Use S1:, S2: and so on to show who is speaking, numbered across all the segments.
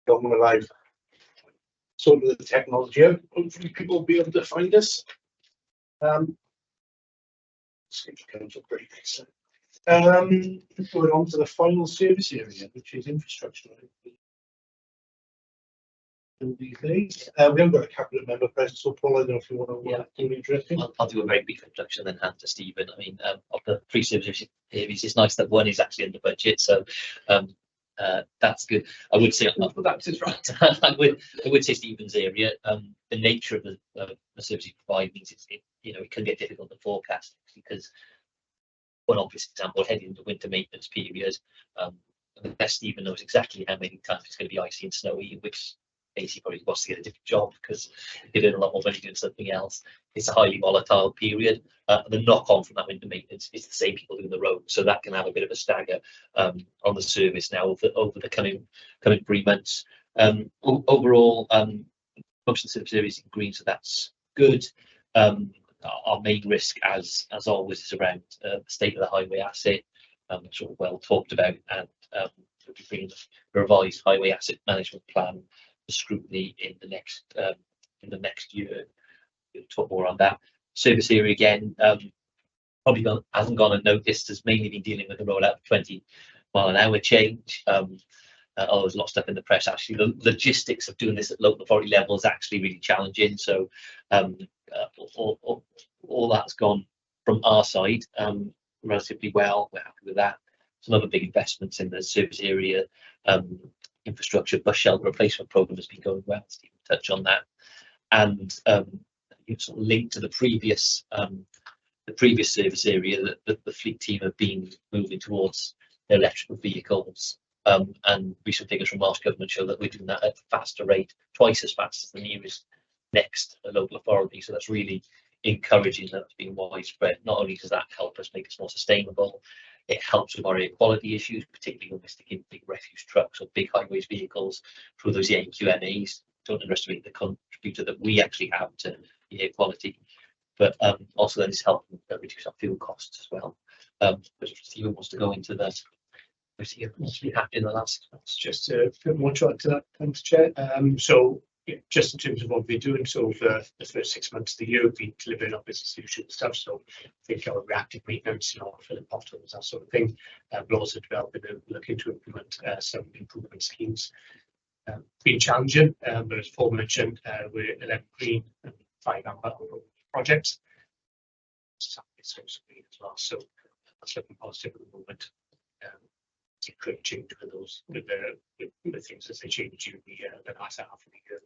S1: gone live. Sort of the technology out. Hopefully people will be able to find us. Going on to the final service area, which is infrastructure. These days. We haven't got a cabinet member present, so Paul, I don't know if you want to do interesting.
S2: I'll do a very brief introduction and then hand to Stephen. I mean, of the three service areas, it's nice that one is actually under budget, so that's good. I would say
S3: that is right.
S2: I would say Stephen's area. The nature of the service you provide means it can get difficult to forecast, because one obvious example, heading into winter maintenance period, the best Stephen knows exactly how many times it's going to be icy and snowy, in which case he probably wants to get a different job because he'd earn a lot more money doing something else. It's a highly volatile period. The knock-on from that winter maintenance is the same people doing the road, so that can have a bit of a stagger on the service now over the coming 3 months. Overall, most of the service areas in green, so that's good. Our main risk, as always, is around the state of the highway asset, sort of well talked about, and we'll be bringing the revised highway asset management plan for scrutiny in the next year. We'll talk more on that. Service area again, probably hasn't gone unnoticed, has mainly been dealing with the rollout of 20-mile-an-hour change. Although there's a lot of stuff in the press, actually the logistics of doing this at local authority level is actually really challenging. So all that's gone from our side relatively well. We're happy with that. Some other big investments in the service area infrastructure, bus shelter replacement program has been going well. Stephen touched on that, and sort of linked to the previous service area that the fleet team have been moving towards electrical vehicles. And recent figures from Welsh Government show that we're doing that at a faster rate, twice as fast as the nearest next local authority. So that's really encouraging that it's being widespread. Not only does that help us make us more sustainable, it helps with our air quality issues, particularly when we're sticking big refuse trucks or big highways vehicles through those AQMAs. Don't underestimate the contributor that we actually have to the air quality, but also then it's helping reduce our fuel costs as well. But Stephen wants to go into that. What's been happening in the last 6 months?
S3: Just a bit more to add to that, thanks, Chair. So just in terms of what we're doing, so for the first 6 months of the year, we've been delivering our business solution stuff. So I think our reactive maintenance, filling potholes, that sort of thing. We're also developing and looking to implement some improvement schemes. Been challenging, but as Paul mentioned, we're 11 green and 5 amber projects. It's also green as well, so that's looking positive at the moment. It could change with those with the things as they change during the last half of the year.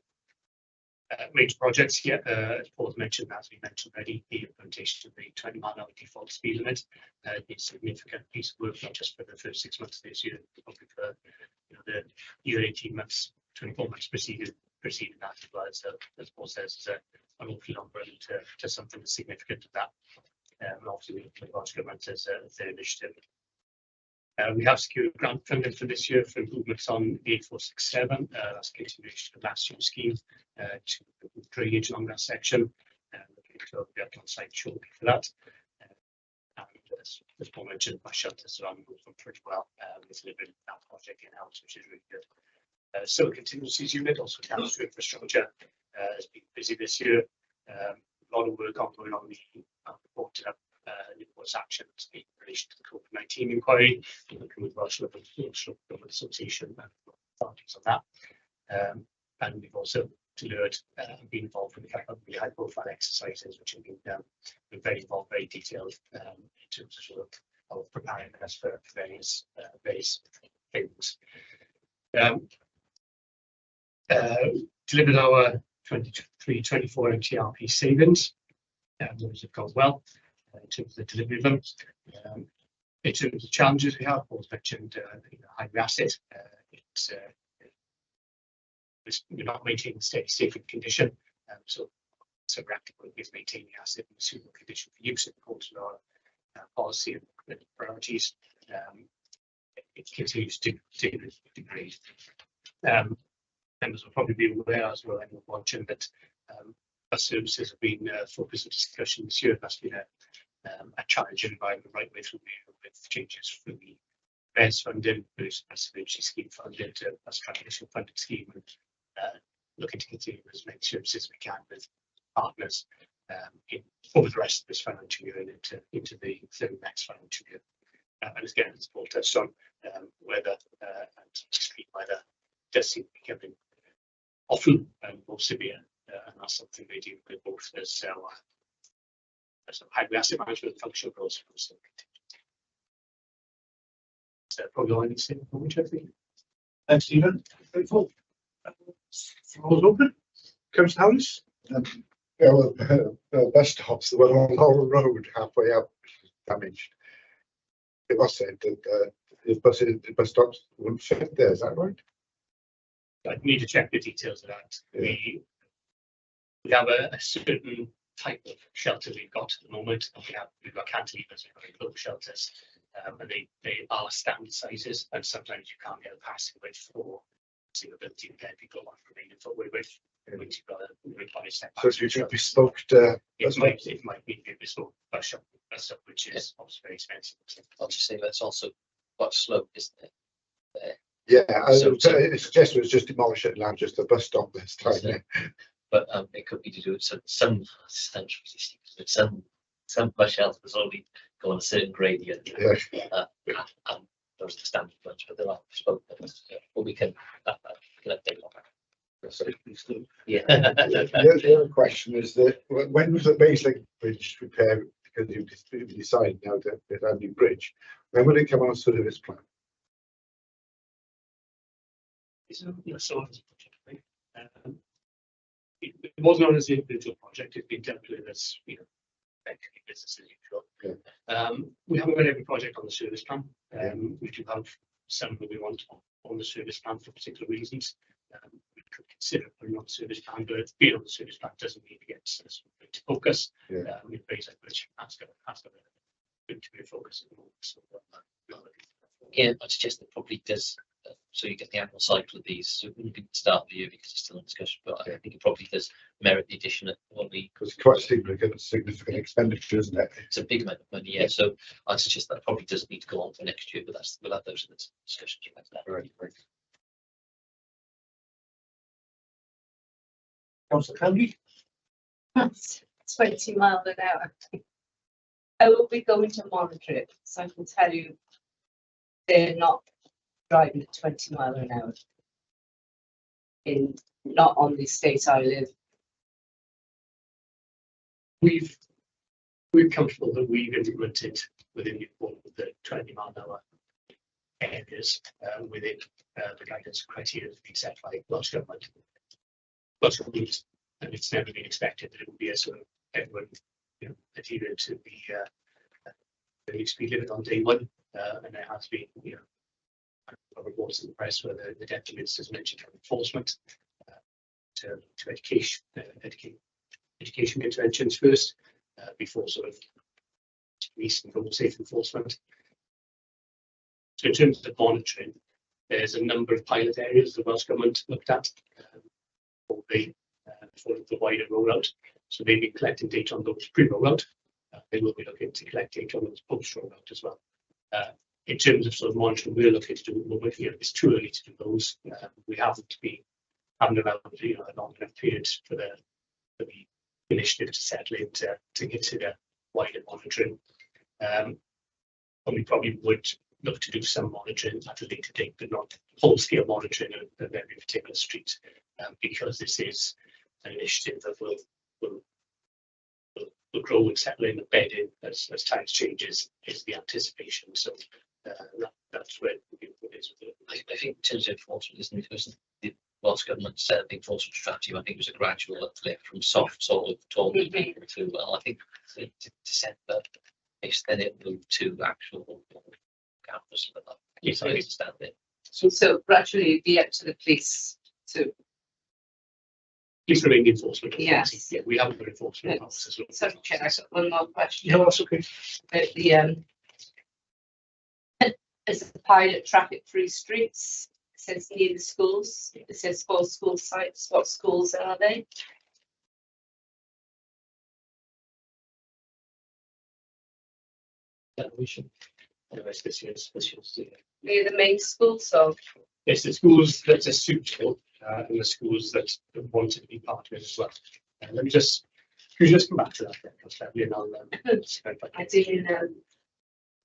S3: Major projects, as Paul's mentioned, as we mentioned already, the implementation of the 20-mile-an-hour default speed limit is a significant piece of work, not just for the first 6 months of this year, but probably for the year 18 months, 24 months preceding that as well. So as Paul says, it's an awfully long run to something significant of that. And obviously, the Welsh Government as a third initiative. We have secured grant funding for this year for improvements on the 8467. That's a continuation of last year's scheme to improve drainage along that section. We'll be on site shortly for that. And as Paul mentioned, bus shelters are moving pretty well. We're delivering that project in-house, which is really good. Civil contingencies unit, also counts to infrastructure, has been busy this year. A lot of work ongoing on the reported up Newport's actions in relation to the COVID-19 inquiry, working with Welsh Government Association and authorities on that. And we've also delivered and been involved with a couple of really high-profile exercises, which have been very involved, very detailed in terms of preparing us for various things. Delivered our 23-24 MTRP savings. Those have gone well. In terms of the delivery of them, in terms of the challenges we have, Paul's mentioned highway asset. We're not maintaining steady state condition, so we're actively maintaining the asset in a suitable condition for use in accordance with our policy and priorities. It continues to degrade. Members will probably be aware as well, anyone watching, that our services have been focused on discussion this year. That's been a challenging environment right way through the year, with changes for the BES funding, there's emergency scheme funding, as transition funding scheme, and looking to continue as many services as we can with partners over the rest of this financial year and into the next financial year. And again, as Paul touched on, weather and extreme weather does seem to be becoming often more severe, and that's something they deal with both as highway asset management function, but also so probably all I need to say at the moment, I think.
S1: Thanks, Stephen. Very full. Floor's open. Councillor Harris.
S4: Bus stops, the one on Laurel Road halfway up damaged. It was said that the bus stops wouldn't fit there, is that right?
S3: I need to check the details of that. Yeah. We have a certain type of shelter we've got at the moment. We've got cantilevers, we've got enclosed shelters, and they are standard sizes, and sometimes you can't get a passing width for single ability to get people on remaining footway width. Which you've got to require step back.
S4: So you should be bespoke to
S3: it might be a bespoke bus stop, which is obviously very expensive.
S2: I'll just say that's also quite slow, isn't it?
S4: Yeah, I suggest it was just demolish it and land just a bus stop this time.
S2: Yeah. But it could be to do with some bus shelters only go on a certain gradient.
S4: Yeah.
S2: And those are the standard ones, but they're not bespoke. But we can update on that. Yeah.
S4: The other question is that when was the Basling Bridge repaired? Because you decided now to get a new bridge. When will it come on service plan?
S3: It wasn't on as an individual project. It's been dealt with as effectively business as usual.
S4: Yeah.
S3: We haven't got every project on the service plan. We do have some that we want on the service plan for particular reasons. We could consider putting on the service plan, but being on the service plan doesn't mean it gets us to focus.
S4: Yeah.
S3: With Basling Bridge, that's got to be a focus at the moment. So,
S2: yeah, I suggest that probably does. So you get the annual cycle of these. So it wouldn't be the start of the year because it's still in discussion, but I think it probably does merit the addition of
S4: because it's quite significant expenditure, isn't it?
S2: It's a big amount of money, yeah. So I suggest that probably does need to go on for next year, but we'll have those in the discussions you have there.
S4: Right.
S1: Councillor Candy.
S5: That's 20 miles an hour. I will be going to monitor it, so I can tell you they're not driving at 20 miles an hour. Not on the estate I live.
S3: We're comfortable that we've implemented within Newport the 20 mile an hour areas within the guidance criteria that have been set by Welsh Government. And it's never been expected that it would be a sort of everyone adhering to the new speed limit on day one, and there has been reports in the press where the Deputy Minister has mentioned enforcement to education interventions first before sort of police and road safe enforcement. So in terms of monitoring, there's a number of pilot areas the Welsh Government looked at for the wider rollout. So they've been collecting data on those pre-rollout. They will be looking to collect data on those post-rollout as well. In terms of sort of monitoring, we're looking to do it more. It's too early to do those. We haven't allowed a long enough period for the initiative to settle in to consider wider monitoring. And we probably would look to do some monitoring at a later date, but not full-scale monitoring of every particular street, because this is an initiative that will grow and settle in and bed in as times changes is the anticipation. So that's where it is.
S2: I think in terms of enforcement, isn't it? Because the Welsh Government set the enforcement strategy. I think it was a gradual uplift from soft sort of talking to, well, I think December, then it moved to actual campus. But yes, I understand it.
S5: So gradually it'd be up to the police to.
S3: Please remain enforcement.
S5: Yes.
S3: Yeah, we haven't got enforcement.
S5: Sorry, Chair, I've got one more question.
S1: Yeah, that's okay.
S5: It's a pilot traffic-free streets. It says near the schools. It says 4 school sites. What schools are they?
S3: We should. Otherwise, this year's.
S5: Near the main school, so
S3: It's the schools that are suitable and the schools that want to be part of it as well. Let me just, could you just come back to that then? Because that'll be another.
S5: I didn't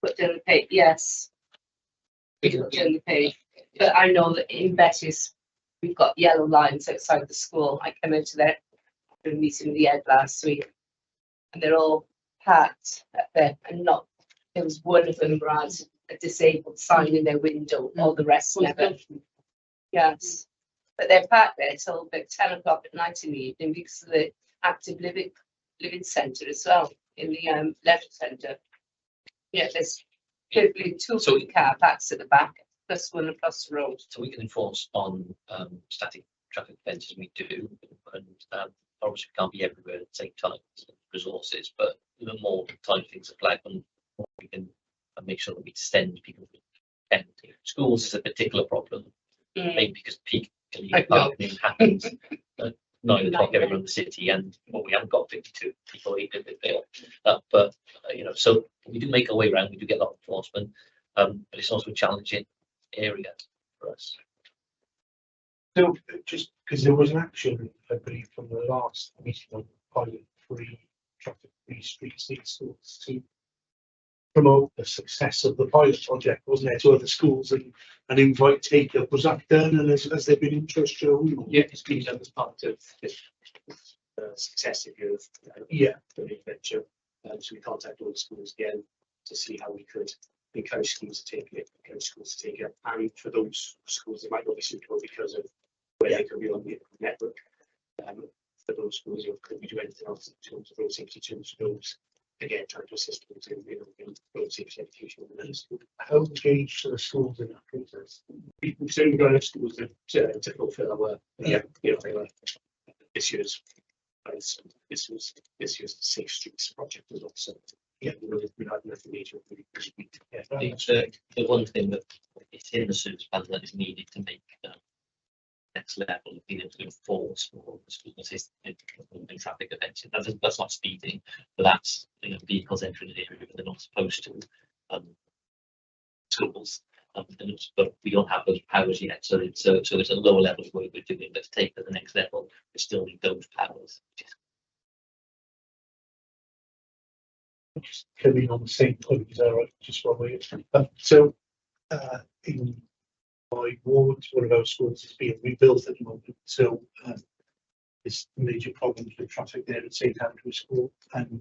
S5: put down the page. Yes, we put down the page, but I know that in Betty's we've got yellow lines outside the school. I came into that meeting with the ed last week, and they're all packed up there, and not. There was one of them had a disabled sign in their window, all the rest never. Yes, but they're packed there till about 10 o'clock at night in the evening because of the active living centre as well, in the leisure centre. Yeah, there's probably two car parks at the back, plus one across the road.
S2: So we can enforce on static traffic fences, we do, and obviously we can't be everywhere at the same time, resources, but the more time things are flagged, and we can make sure that we extend people. And schools is a particular problem, maybe because peak parking happens at 9 o'clock everywhere in the city, and well, we haven't got 52 people even if they are. But you know, so we do make our way around. We do get a lot of enforcement, but it's also a challenging area for us.
S1: So just because there was an action, I believe, from the last meeting on pilot free traffic free streets in schools to promote the success of the pilot project, wasn't there, to other schools and invite take up. Was that done, and has there been interest shown?
S3: Yeah, it's been done as part of this successive year of the venture. So we contacted all the schools again to see how we could encourage schools to take it, and for those schools that might not be suitable because of where they could be on the network. For those schools who could be doing anything else in terms of road safety schools, again trying to assist them in road safety education in the school.
S1: How engaged are the schools in that process?
S3: We've certainly got enough schools to fulfill our this year's Safe Streets project as well. So we had enough major.
S2: The one thing that is in the service plan that is needed to make next level of being able to enforce more in traffic events. That's not speeding, but that's vehicles entering an area where they're not supposed to. Schools, but we don't have those powers yet. So it's a lower level of work we're doing. Let's take to the next level. We still need those powers.
S1: Just coming on the same point, is that right? Just one way. So in my ward, one of our schools is being rebuilt at the moment. So there's major problems with traffic there at St Andrew School, and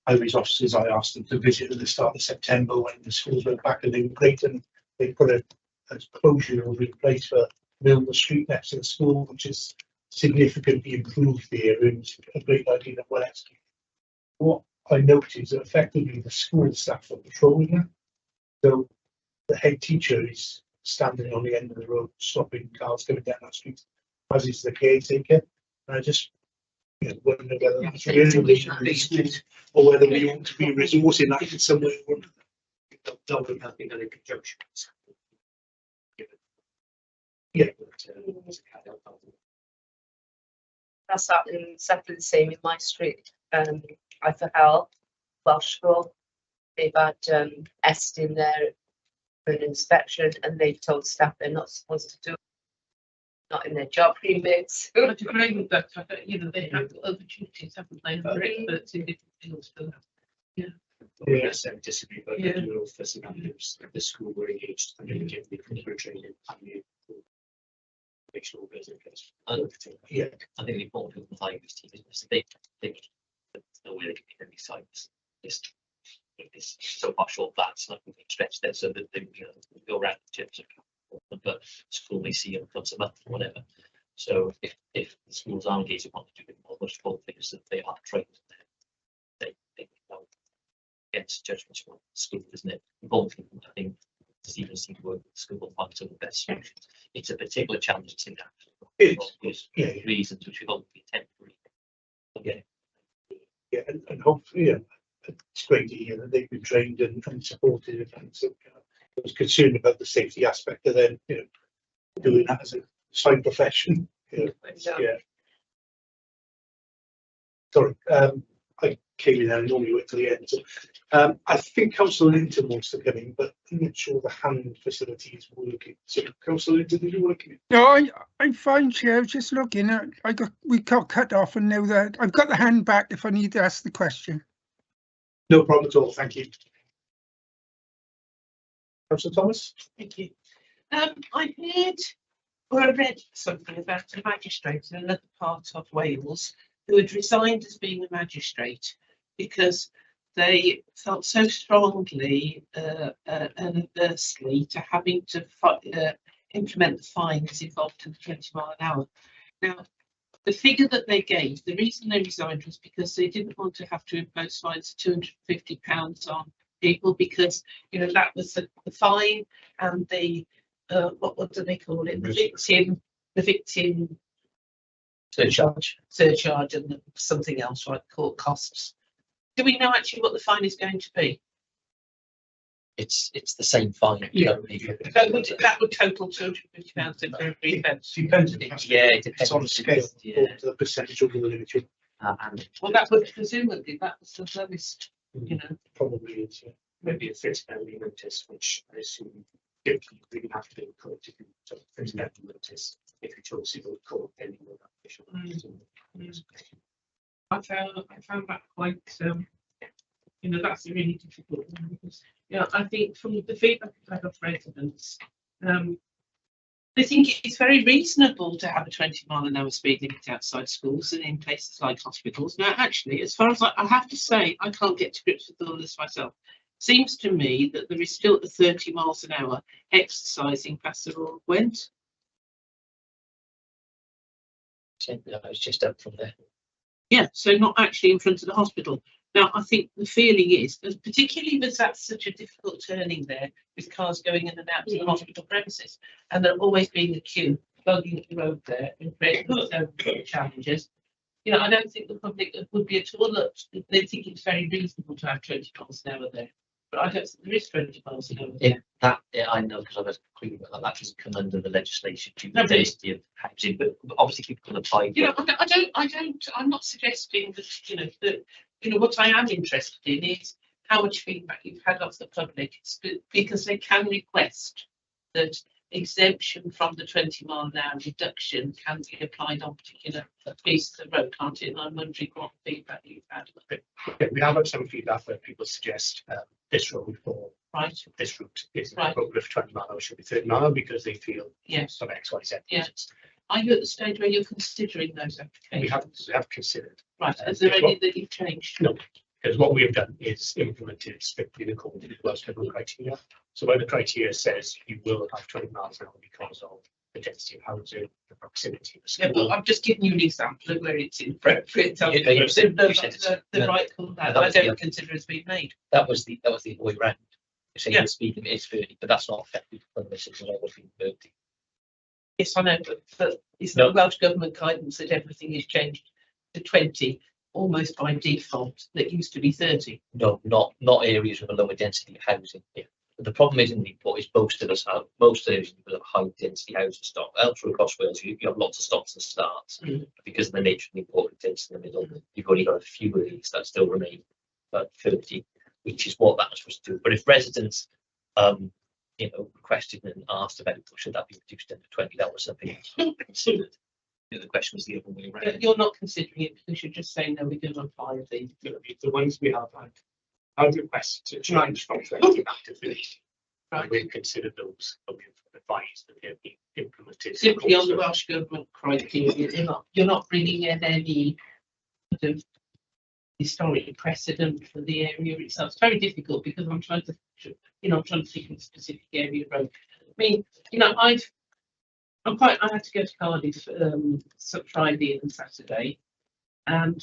S1: highways officers, I asked them to visit at the start of September when the schools went back, and they were great, and they put a closure over in place for Milner Street next to the school, which has significantly improved the area. It's a great idea that west. What I noticed is that effectively the school staff are patrolling that. So the head teacher is standing on the end of the road, stopping cars coming down that street, as is the caretaker. And I just wonder whether that's really needed, or whether we ought to be resourcing that in some way.
S3: That would have been done in conjunction.
S5: That's happening exactly the same in my street. I for help Welsh School. They've had Est in there for an inspection, and they've told staff they're not supposed to do it, not in their job remits.
S6: I agree with that. They have opportunities, haven't they? For experts in different fields for that.
S3: I don't necessarily disagree, but I do know for some members of the school were engaged and they gave me for training and make sure there's a case.
S2: I think the important thing with the highways team is they there's no way they can be any sites. It's so far short that it's not going to stretch there, so that they go around in terms of, but school may see them once a month or whatever. So if the schools are engaged in wanting to do more, most important thing is that they are trained. They know against judgments from the school, isn't it? Important thing, I think Stephen seems to work with the school and find some of the best solutions. It's a particular challenge in that reasons which will be temporary. Okay.
S1: Yeah, and hopefully, it's great to hear that they've been trained and supported, and so I was concerned about the safety aspect of them, doing that as a side profession. Sorry, I came in there and normally wait till the end. So I think Councillor Linton wants to come in, but I'm not sure the hand facility is working. So, Councillor Linton, did you want to come in?
S7: No, I'm fine, Chair. I was just looking at, we got cut off, and now that I've got the hand back if I need to ask the question.
S1: No problem at all. Thank you. Councillor Thomas?
S6: Thank you. I heard or I read something about a magistrate in another part of Wales who had resigned as being a magistrate because they felt so strongly and adversely to having to implement the fines involved in the 20 mph. Now, the figure that they gave, the reason they resigned was because they didn't want to have to impose fines of £250 on people because, you know, that was the fine and the what do they call it? The victim surcharge and something else like court costs. Do we know actually what the fine is going to be?
S2: It's the same fine.
S1: Yeah.
S6: That would total £250 for every offence.
S1: Depends.
S2: Yeah, it depends.
S1: It's on a scale.
S2: Yeah.
S1: The percentage of the limit.
S2: And
S6: Well, that would presumably that was the lowest, you know.
S1: Probably is. Yeah.
S3: Maybe a first family notice, which I assume you really have to be in court if you took first family notice. If you chose to go to court, then you would have official.
S6: I found that quite, you know, that's a really difficult one because, yeah, I think from the feedback I've had of residents, I think it's very reasonable to have a 20 mph speed limit outside schools and in places like hospitals. Now, actually, as far as I have to say, I can't get to grips with all this myself. Seems to me that there is still a 30 mph exercising past the Royal Gwent.
S2: it's just up from there.
S6: Yeah, so not actually in front of the hospital. Now, I think the feeling is, particularly with that such a difficult turning there, with cars going in and out to the hospital premises, and there always being a queue plugging up the road there and creating its own challenges. You know, I don't think the public would be at all. They think it's very reasonable to have 20 mph there, but I don't think there is 20 mph.
S2: Yeah, I know because I was agreeing with that. That doesn't come under the legislation due to
S6: No,
S2: the
S6: but-
S2: density of housing, but obviously people can apply.
S6: You know, I'm not suggesting that, you know, what I am interested in is how much feedback you've had off the public, because they can request that exemption from the 20 mph reduction can be applied on particular pieces of road, can't it? And I'm wondering what feedback you've had.
S3: Yeah, we have had some feedback where people suggest this road for
S6: Right,
S3: this route is
S6: Right.
S3: appropriate for 20 mph, should be 30 mph because they feel
S6: yes.
S3: some X, Y, Z
S6: Yeah.
S3: reasons.
S6: Are you at the stage where you're considering those applications?
S3: We have considered,
S6: Right, is there any that you've changed?
S3: No. because what we have done is implemented strictly in accordance with Welsh Government criteria. So where the criteria says you will have 20 mph because of the density of housing, the proximity of the
S6: Yeah,
S3: school.
S6: but I'm just giving you an example of where it's inappropriate.
S2: You said
S6: The right call that
S2: that
S6: I
S2: was the
S6: don't
S2: other-
S6: consider has been made.
S2: That was the other way round. You're saying
S6: Yeah.
S2: the speed limit is 30, but that's not effective for this. It's always been 30.
S6: Yes, I know, but it's
S2: No.
S6: the Welsh Government guidance that everything is changed to 20 almost by default. That used to be 30.
S2: No, not areas with a lower density of housing. Yeah. But the problem is in Newport is most of areas have high density housing stock. Elsewhere across Wales, you have lots of stops and starts because of the nature of the Newport dense in the middle. You've only got a few of these that still remain about 30, which is what that was supposed to do. But if residents, requested and asked about should that be reduced down to 20, that was something else considered. The question was the other way around.
S6: But you're not considering it because you're just saying no, we're going to apply the.
S3: The ones we have had requests to change from 20 back to 30.
S6: Right.
S3: We've considered those, but we've advised that they've been implemented.
S6: Simply on the Welsh Government criteria, you're not bringing in any sort of historic precedent for the area itself. It's very difficult because I'm trying to think of a specific area road. I mean, I had to go to Cardiff Friday and Saturday, and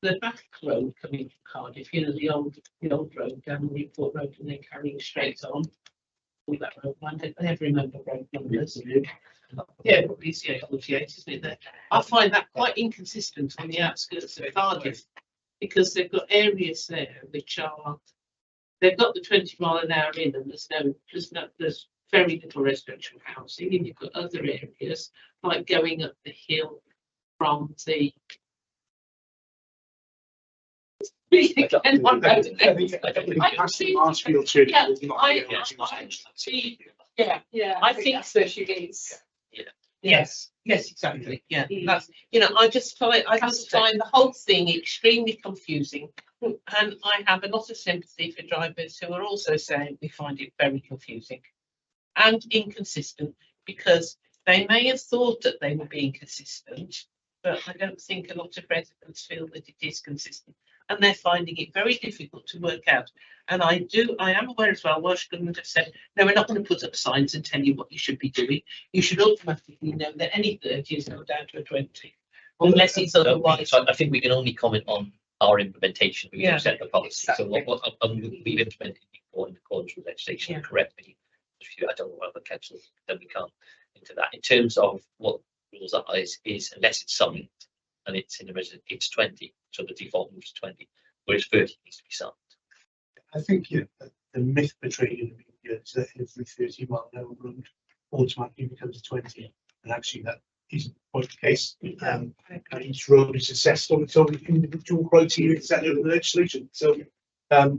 S6: the back road coming from Cardiff, the old road down the Newport Road, and then carrying straight on. All that road, I never remember road numbers. Yeah, probably it's 48, isn't it? There, I find that quite inconsistent on the outskirts of Cardiff because they've got areas there which are they've got the 20 mph in, and there's very little residential housing, and you've got other areas like going up the hill from the
S1: I think past the Marsfield church is not.
S5: Yeah.
S6: I think
S5: that's where she means.
S6: Yes, exactly. Yeah,
S5: Mm.
S6: that's, I just find the whole thing extremely confusing. And I have a lot of sympathy for drivers who are also saying we find it very confusing and inconsistent, because they may have thought that they were being consistent, but I don't think a lot of residents feel that it is consistent, and they're finding it very difficult to work out. And I am aware as well, Welsh Government have said, no, we're not going to put up signs and tell you what you should be doing. You should automatically know that any 30 is now down to a 20, unless it's otherwise.
S2: So I think we can only comment on our implementation. We
S6: Yeah.
S2: set the policy.
S5: Exactly.
S2: So what we've implemented before in accordance with legislation
S6: Yeah.
S2: correctly. I don't know what other councils, then we can't into that. In terms of what rules are is unless it's signed and it's in a resident, it's 20. So the default moves to 20, whereas 30 needs to be signed.
S1: I think the myth portrayed in the media is that every 30-mile-an-hour road automatically becomes a 20, and actually that isn't quite the case. And each road is assessed on its own individual criteria set out in the legislation. So I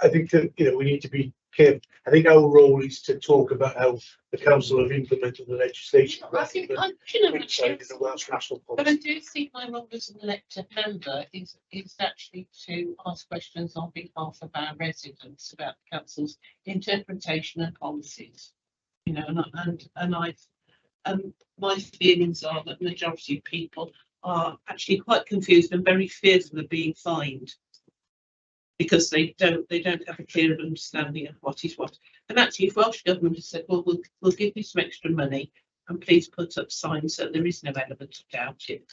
S1: think that we need to be careful. I think our role is to talk about how the council have implemented the legislation.
S6: I think
S1: the Welsh national
S6: but I
S1: policy.
S6: do think my role as an elected member is actually to ask questions on behalf of our residents about the council's interpretation and policies. And my feelings are that the majority of people are actually quite confused and very fearful of being fined, because they don't have a clear understanding of what is what. And actually, if Welsh Government has said, well, we'll give you some extra money and please put up signs so there is no element of doubt, they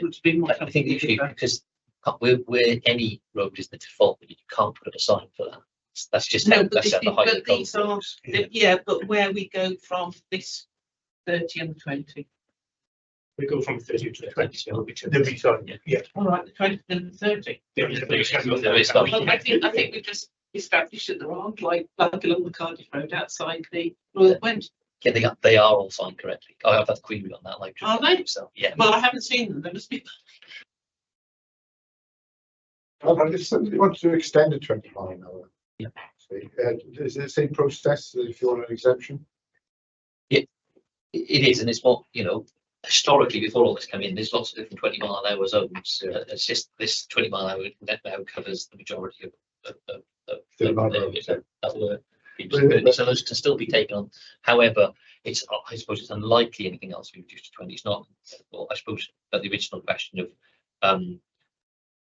S6: would be more.
S2: I think usually because where any road is the default, you can't put up a sign for that. That's just
S6: No,
S2: that's at the height of
S6: these
S2: the
S6: are, but where we go from this 30 and the 20.
S3: We go from 30 to 20, so
S1: There'll be time. Yeah.
S6: All right, the 20 and the 30.
S2: There is
S6: Well, I think we just established that there aren't like along the Cardiff Road outside the Royal Went.
S2: Yeah, they are all signed correctly. I have a query on that. Like,
S6: Are they?
S2: So, yeah.
S6: Well, I haven't seen them. There must be.
S4: If somebody wants to extend a 20-mile-an-hour,
S2: Yeah.
S4: Is it the same process as if you want an exemption?
S2: It is, and it's what historically, before all this came in, there's lots of different 20-mile-an-hour zones. It's just this 20-mile-an-hour net now covers the majority of areas that were. So those can still be taken on. However, I suppose it's unlikely anything else will be reduced to 20. It's not. Well, I suppose that the original question of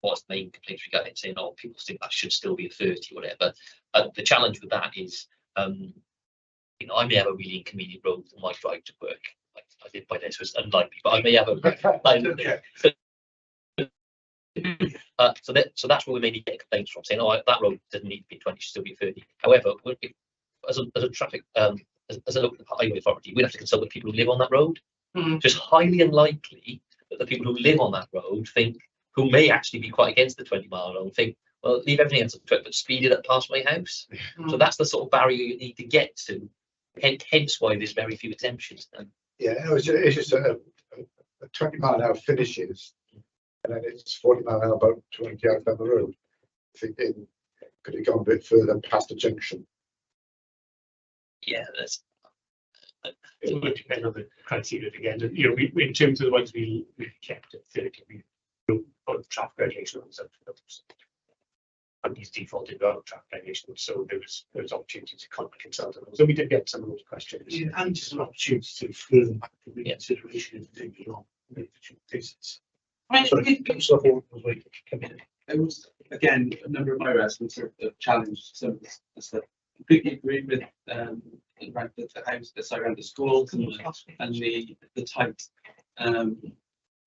S2: what's the main complaints we got in saying, oh, people think that should still be a 30 or whatever. The challenge with that is, I may have a really inconvenient road that might drive to work. I did by this, so it's unlikely, but I may have so that's where we mainly get complaints from, saying, oh, that road doesn't need to be 20, should still be 30. However, as a traffic as a local highway authority, we'd have to consult with people who live on that road.
S6: Mm-hmm.
S2: So it's highly unlikely that the people who live on that road who may actually be quite against the 20-mile-an-hour think, well, leave everything else at 20, but speed it up past my house.
S6: Mm-hmm.
S2: So that's the sort of barrier you need to get to. Hence why there's very few exemptions.
S4: Yeah, it's just a 20-mile-an-hour finishes, and then it's 40-mile-an-hour about 20 yards down the road. Thinking, could it go a bit further past the junction?
S2: Yeah, that's.
S3: It would depend on the criteria again. And, we in terms of the ones we kept at 30, we put traffic regulation on something else. And these defaulted on traffic regulation, so there was opportunity to consult on those. So we did get some of those questions.
S1: Yeah, and just an opportunity to further back the reconsideration if they belong. Councillor Hall was waiting to come in.
S8: It was, again, a number of my residents have challenged some of this stuff. Completely agree with around the house that's around the schools and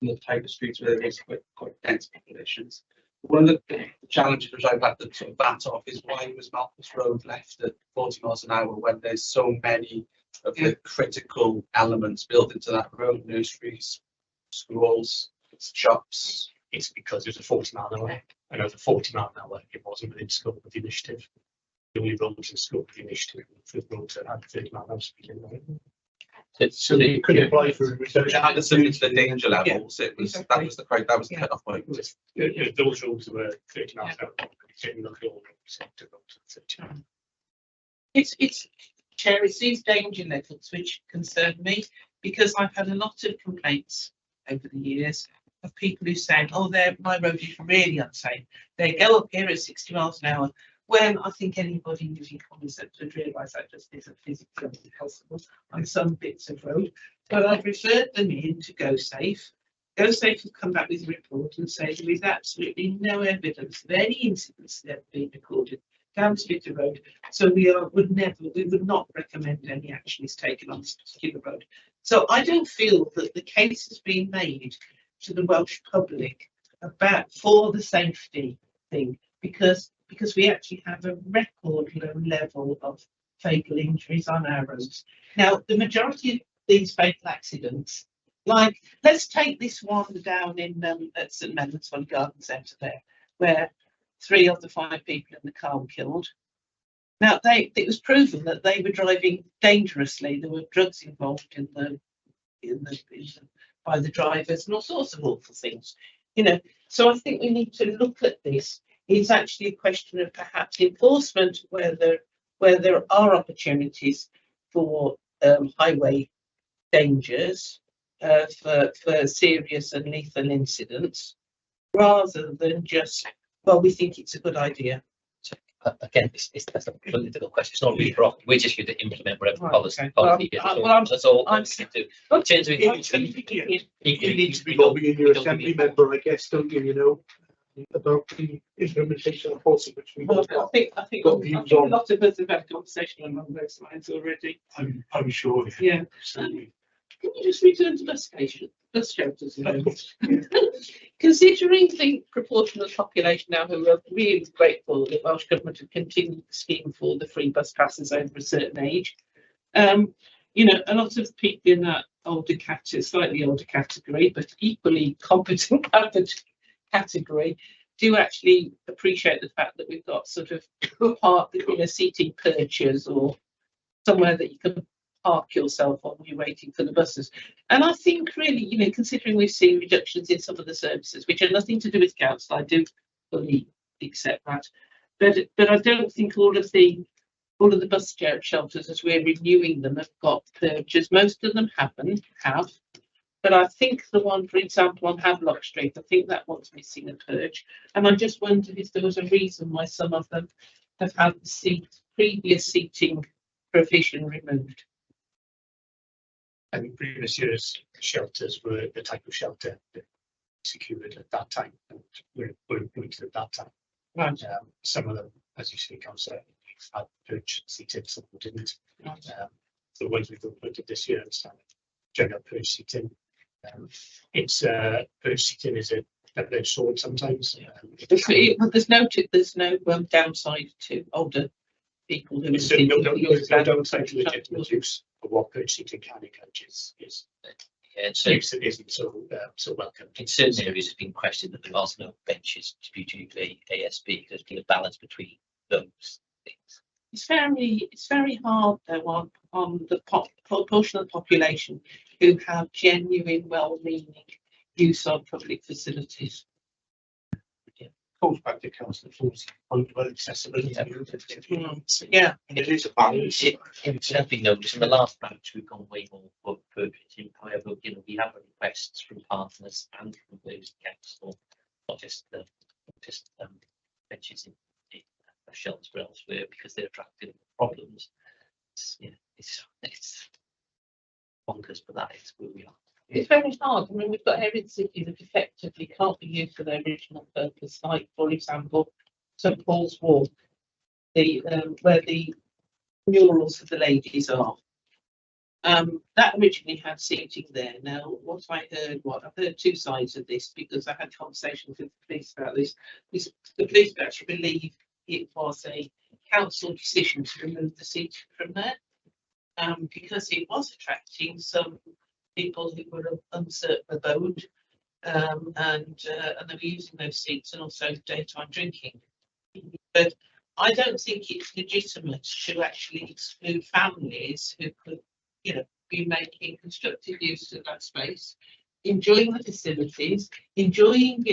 S8: the type of streets where there is quite dense populations. One of the challenges which I've had to sort of bat off is why was Malthus Road left at 40 miles an hour when there's so many of the critical elements built into that road, nurseries, schools, shops.
S3: It's because it was a 40-mile-an-hour. And as a 40-mile-an-hour, it wasn't within scope of the initiative. The only roads in scope of the initiative for the roads that had 30-mile-an-hour speed limit.
S1: So you could apply for a
S8: It
S1: reduction.
S8: had to submit the danger
S6: Yeah,
S8: levels. It was, that was the correct, that was the cut off point.
S3: Those rules were 30 miles an hour. Certainly not all roads have to go to 30.
S6: It's Chair, it's these danger levels which concern me, because I've had a lot of complaints over the years of people who say, oh, my road is really unsafe. They go up here at 60 miles an hour, when I think anybody using common sense would realise that just isn't physically possible on some bits of road. But I've referred them in to Go Safe. Go Safe have come back with a report and say there is absolutely no evidence of any incidents that have been recorded down Spitter Road. So we would not recommend any action is taken on this particular road. So I don't feel that the case has been made to the Welsh public for the safety thing, because we actually have a record low level of fatal injuries on our roads. Now, the majority of these fatal accidents, like let's take this one down in at St Mellon's Garden Centre there, where 3 of the 5 people in the car were killed. Now, it was proven that they were driving dangerously. There were drugs involved by the drivers and all sorts of awful things, So I think we need to look at this. It's actually a question of perhaps enforcement, where there are opportunities for highway dangers for serious and lethal incidents, rather than just, well, we think it's a good idea.
S2: Again, that's a political question. It's not really for us. We're just here to implement whatever policy. That's all.
S6: I'm
S2: to change the
S1: You need to be lobbying your assembly member, I guess, don't you, about the implementation of policy, which we
S6: Well,
S1: got.
S6: I think
S1: got
S6: a
S1: views on.
S6: lot of us have had a conversation along those lines already.
S1: I'm sure.
S6: Yeah.
S1: Absolutely.
S6: Can you just return to bus shelters? Considering the proportion of the population now who are really grateful that the Welsh Government have continued the scheme for the free bus passes over a certain age, a lot of people in that slightly older category, but equally competent category, do actually appreciate the fact that we've got sort of seating perches or somewhere that you can park yourself while you're waiting for the buses. And I think really, considering we've seen reductions in some of the services, which have nothing to do with council, I do fully accept that. But I don't think all of the bus shelters, as we're renewing them, have got perches. Most of them have. But I think the one, for example, on Havelock Street, I think that one's missing a perch. And I just wondered if there was a reason why some of them have had the previous seating provision removed.
S3: I think previous years shelters were the type of shelter that secured at that time and were employed at that time.
S6: Right.
S3: Some of them, as you say, Councillor, had perch seated, some didn't.
S6: Right.
S3: The ones we've appointed this year, it's general perch seating. It's perch seating is a double-edged sword sometimes.
S6: But there's no downside to older people who
S3: There's no downside to legitimate use of what perch seating can encourage is use that isn't so welcome.
S2: In certain areas, it's been questioned that there are no benches due to the ASB. There's been a balance between those things.
S6: It's very hard though on the proportion of the population who have genuine, well-meaning use of public facilities.
S1: Goes back to Councillor Ford's point about accessibility.
S6: Yeah.
S1: And it is a balance.
S2: It has been noticed in the last batch we've gone way more for purchasing. However, we have requests from partners and from those council, not just benches in shelters but elsewhere, because they're attracting problems. It's bonkers, but that is where we are.
S6: It's very hard. I mean, we've got heritage cities that effectively can't be used for their original purpose, like, for example, St Paul's Walk, where the murals of the ladies are. That originally had seating there. Now, I've heard 2 sides of this, because I had conversations with the police about this. The police actually believe it was a council decision to remove the seat from there, because it was attracting some people who were of uncertain abode, and they were using those seats, and also daytime drinking. But I don't think it's legitimate to actually exclude families who could, be be making constructive use of that space, enjoying the facilities, enjoying,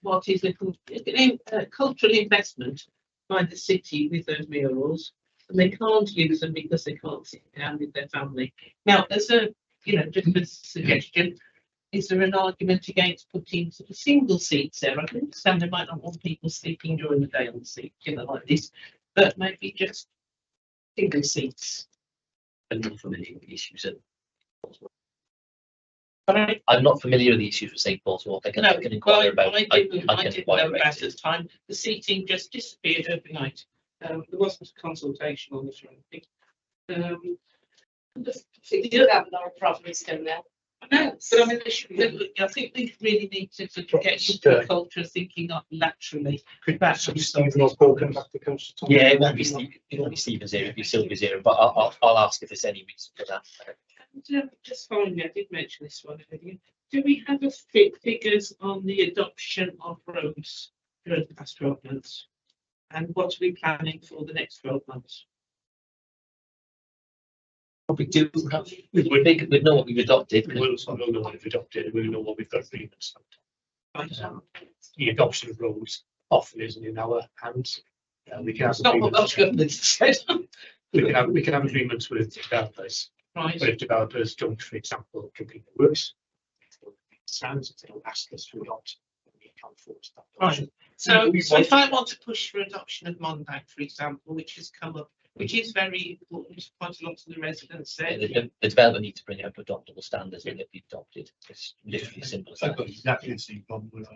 S6: what is a cultural investment by the city with those murals, and they can't use them because they can't sit down with their family. Now, as a, just a suggestion, is there an argument against putting sort of single seats there? I can understand they might not want people sleeping during the day on the seat, like this, but maybe just single seats.
S2: I'm not familiar with the issues.
S6: Right.
S2: I'm not familiar with the issues with St Paul's Walk. I can inquire about.
S6: I didn't know
S2: inquire
S6: about
S2: about
S6: at the time. The seating just disappeared overnight. There wasn't a consultation on this or anything.
S5: You do have no problems down there.
S6: No, but I mean, I think they really need to sort of get used to the culture of thinking up laterally.
S1: Could
S6: That's
S1: Stephen Osborne come back to council?
S2: Yeah, it won't be Stephen's here, it'll be Sylvia's here, but I'll ask if there's any reason for that.
S6: And, just finally, I did mention this one earlier. Do we have a figures on the adoption of roads during the past 12 months? And what are we planning for the next 12 months?
S2: We do have, we know what we've adopted.
S3: We'll also know what we've adopted, we know what we've got agreements.
S6: Right.
S3: The adoption of roads often isn't in our hands. We can have
S6: It's not what Welsh government said.
S3: we can have agreements with developers,
S6: Right.
S3: but if developers don't, for example, complete the works, stands, if they don't ask us to adopt, we can't force that.
S6: Right. So if I want to push for adoption of Mondag, for example, which has come up, which is very important to quite a lot of the residents said.
S2: The developer needs to bring up adoptable standards and they'll be adopted. It's literally as simple as
S1: I've got
S2: that.
S1: exactly the same problem with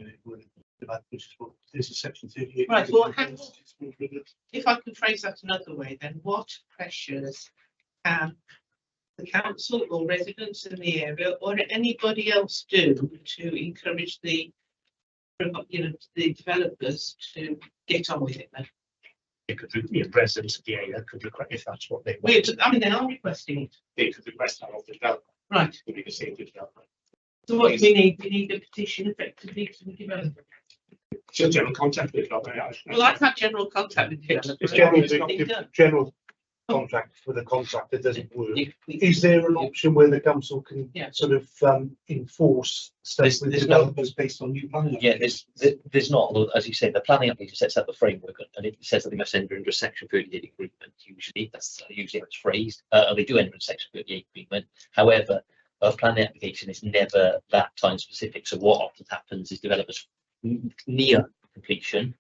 S1: which is what this is section 38.
S6: Right, well, if I could phrase that another way, then what pressures can the council or residents in the area or anybody else do to encourage the developers to get on with it then?
S3: It could be residents of the area could request, if that's what they want.
S6: I mean, they are requesting it.
S3: They could request that of the developer.
S6: Right.
S3: Would be the same with developer.
S6: So what do we need? We need a petition effectively to the developer.
S3: So general contact with developer.
S6: Well, I've had general contact with the
S3: It's
S6: developer.
S1: If general contract for the contractor doesn't work, is there an option where the council can
S6: Yeah.
S1: sort of enforce stuff with
S2: There's
S1: developers based on new planning?
S2: Yeah, there's not, although, as you say, the planning application sets out the framework and it says that they must enter into a section 38 agreement. Usually, that's usually how it's phrased. They do enter a section 38 agreement. However, a planning application is never that time specific. So what often happens is developers near completion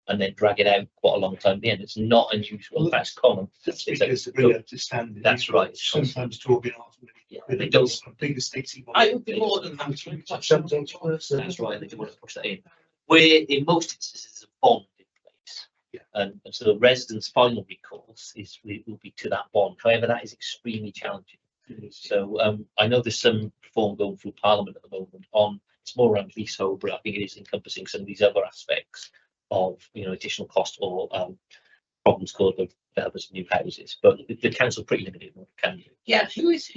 S2: and then drag it out quite a long time at the end. It's not unusual. That's common.
S1: That's
S2: It's a-
S1: because they're really up to standard.
S2: That's right.
S1: Sometimes talking after.
S2: Yeah,
S1: But
S2: they
S1: it
S2: don't.
S1: does bigger states.
S6: I would be more than that.
S1: Sometimes worse.
S2: That's right. They do want to push that in. Where in most instances a bond in place.
S1: Yeah.
S2: And so the resident's final recourse will be to that bond. However, that is extremely challenging. So I know there's some reform going through Parliament at the moment on, it's more around leasehold, but I think it is encompassing some of these other aspects of, additional cost or problems caused by developers of new houses. But the council pretty limited in what it can do.
S6: Yeah, whose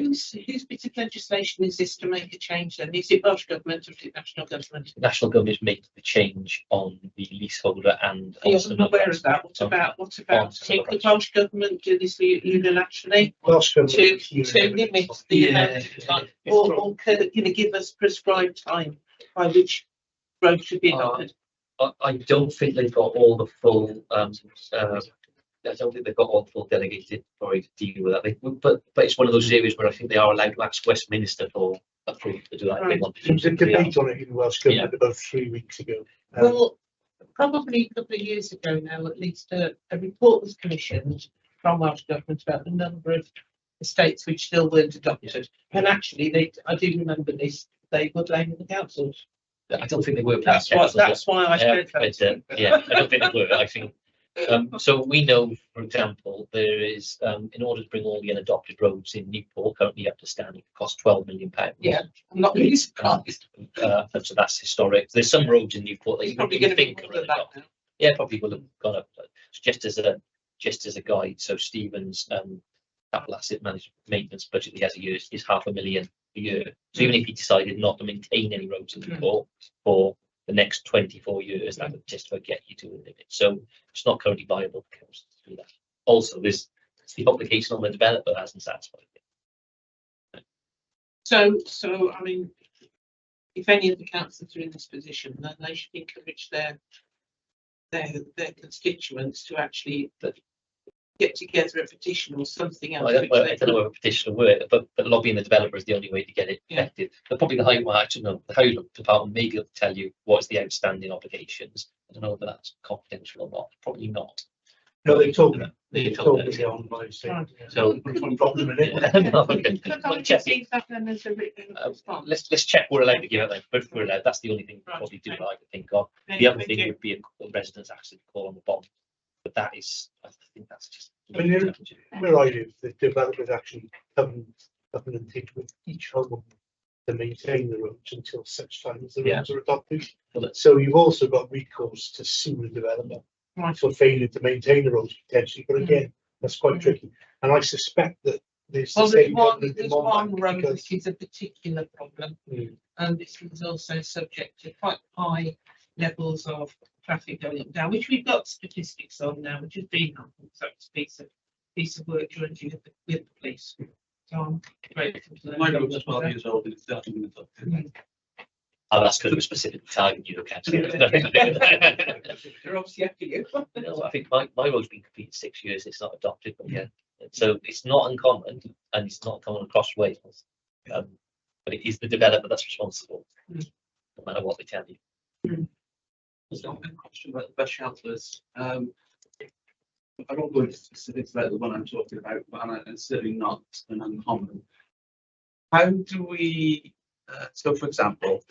S6: bit of legislation is this to make a change then? Is it Welsh government or is it national government?
S2: National government make the change on the leaseholder and.
S6: I wasn't aware of that. What about take the Welsh government do this unilaterally
S1: Welsh
S6: to
S1: government.
S6: limit the amount of time or give us prescribed time by which road should be adopted?
S2: I don't think they've got all the full. I don't think they've got all the full delegated authority to deal with that. But it's one of those areas where I think they are allowed to ask Westminster for approval to do that. If they want
S1: There was a
S2: to.
S1: debate on it in Welsh government about 3 weeks ago.
S6: Well, probably a couple of years ago now, at least a report was commissioned from Welsh government about the number of estates which still weren't adopted. And actually, I do remember this, they were blaming the councils.
S2: I don't think they were.
S6: That's why I said that.
S2: Yeah, I don't think they were. I think. So we know, for example, there is in order to bring all the unadopted roads in Newport currently up to standing, it costs £12 million.
S6: Yeah, I'm not really surprised.
S2: So that's historic. There's some roads in Newport that
S6: It's
S2: you
S6: probably
S2: wouldn't
S6: going to be
S2: think
S6: more
S2: are
S6: than that
S2: unadopted.
S6: now.
S2: Yeah, probably will have gone up. Just as a guide. So Stephen's capital asset management maintenance budget he has a year is £500,000 a year. So even if he decided not to maintain any roads in Newport for the next 24 years, that would just get you to a limit. So it's not currently viable for council to do that. Also, there's the obligation on the developer hasn't satisfied it.
S6: So, I mean, if any of the councillors are in this position, then they should encourage their constituents to actually get together a petition or something else.
S2: I don't know whether petition will work, but lobbying the developer is the only way to get it effective. But probably the housing department may be able to tell you what's the outstanding obligations. I don't know whether that's confidential or not. Probably not.
S1: No, they told me.
S2: They
S1: They
S2: told
S1: told
S2: me.
S1: me on my side.
S2: So
S1: One problem in it.
S2: Okay.
S6: Could I
S2: Well, check it.
S6: receive that then as a written response?
S2: Let's check we're allowed to give it then. But if we're allowed, that's the only thing we
S6: Right,
S2: probably do
S6: okay.
S2: that I could think of. The other thing would be a residence actually call on the bond. But that is, I think that's just.
S1: When you're- Where I live, the developers actually covenanted with each home to maintain the roads until such time as the roads are adopted. So you've also got recourse to sue the developer
S6: Right.
S1: for failure to maintain the roads potentially, but again, that's quite tricky. And I suspect that there's the
S6: Well, there's
S1: same
S6: one,
S1: covenant in
S6: there's one
S1: Monbank
S6: road
S1: because
S6: which is a particular problem.
S1: Mm.
S6: And this is also subject to quite high levels of traffic going up and down, which we've got statistics on now, which has been on. So it's a piece of work jointly with the police. So I'm grateful to them.
S8: My road's 12 years old and it's 30 minutes up.
S2: Oh, that's because we're specifically targeting you, can't you?
S6: They're obviously after you.
S2: No, I think my road's been completed 6 years. It's not adopted, but yeah. So it's not uncommon, and it's not common across Wales. But it is the developer that's responsible, no matter what they tell you.
S8: There's a question about the bus shelters. I won't go into specifics about the one I'm talking about, but it's certainly not an uncommon. How do we, so for example,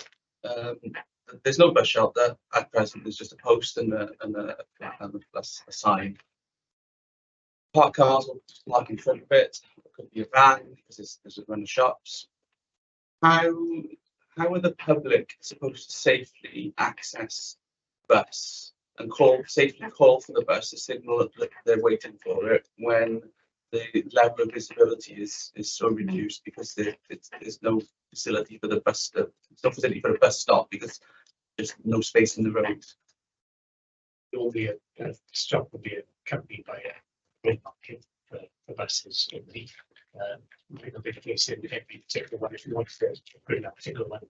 S8: there's no bus shelter at present, there's just a post and a sign. Park cars will park in front of it, it could be a van because there's a run of shops. How are the public supposed to safely access bus and safely call for the bus to signal that they're waiting for it when the level of visibility is so reduced because there's no facility for the bus there's no facility for a bus stop because there's no space in the road.
S3: Normally a kind of stop would be accompanied by a road market for buses in the might not be the case in every particular one if you want to go in that particular one.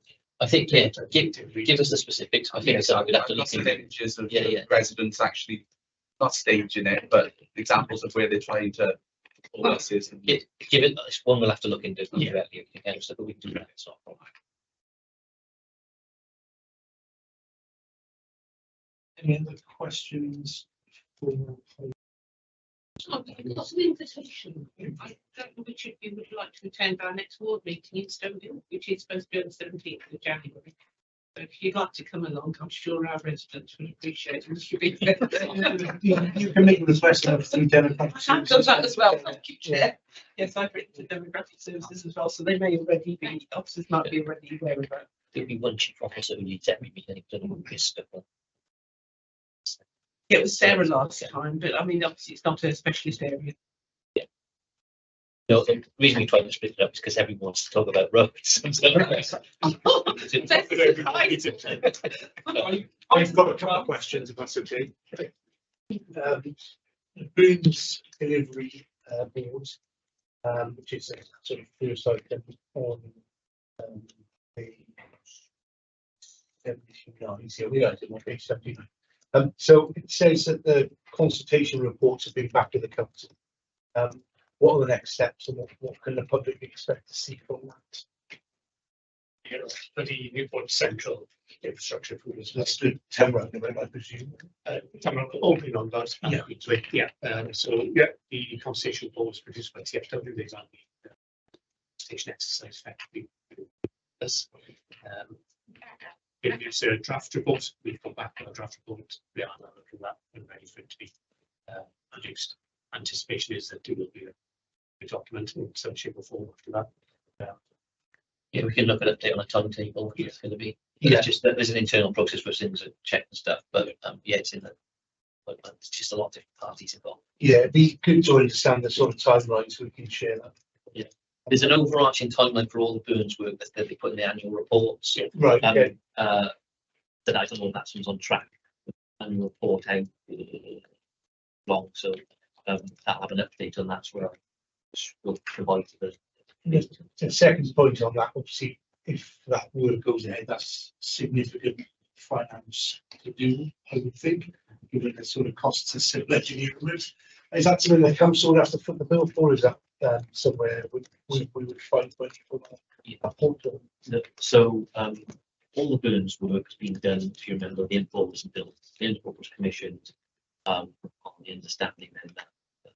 S2: I think, yeah, give us the specifics. I think so. We'd have to look
S8: Lots of
S2: into.
S8: images of
S2: Yeah.
S8: residents actually not staging it, but examples of where they're trying to pull buses. And
S2: Give it, it's one we'll have to look into
S3: Yeah.
S2: directly, okay, so but we can do that, it's not a problem.
S1: any other questions?
S6: I've got an invitation. I don't know which of you would like to attend our next ward meeting in Stoneville, which is supposed to be on the 17th of January. So if you'd like to come along, I'm sure our residents would appreciate it.
S1: You can make a request through democratic.
S6: I've done that as well, thank you, Chair. Yes, I've written to Demographic Services as well, so they may already be, officers might be already aware of that.
S2: There'll be one chief officer who needs every meeting, doesn't want this stuff.
S6: It was Sarah last time, but I mean, obviously it's not a specialist area.
S2: No, the reason we tried to split it up is because everyone wants to talk about roads.
S1: I've got a couple of questions, if that's okay. Booms delivery board, which is a sort of first item on page 79. So we are on page 79. So it says that the consultation reports have been back to the council. What are the next steps and what can the public expect to see from that?
S3: For the Newport Central infrastructure for this.
S1: That's the Tamara, I presume.
S3: Opening on that.
S1: Yeah.
S3: So yeah, the conversation boards produced by TFW, they done the station exercise effectively. This. It's a draft report. We've got back on a draft report. We are now looking at that and ready for it to be produced. Anticipation is that there will be a document in some shape or form after that.
S2: Yeah, we can look at it on a timetable, what it's going to be.
S1: Yeah.
S2: It's just that there's an internal process where things are checked and stuff, but yeah, it's in the, but it's just a lot of different parties involved.
S1: Yeah, it'd be good to understand the sort of timelines so we can share that.
S2: There's an overarching timeline for all the Burns work that they put in the annual reports.
S1: Right, okay.
S2: That I don't know if that one's on track. Annual report how long, so I'll have an update on that as well. We'll provide the
S1: The second point on that, obviously, if that work goes ahead, that's significant finance to do, I would think, given the sort of costs of civil engineering route. Is that something the council would have to foot the bill for, or is that somewhere we would find money for that?
S2: So all the Burns work has been done, if you remember, the import was built, the import was commissioned on the understanding then that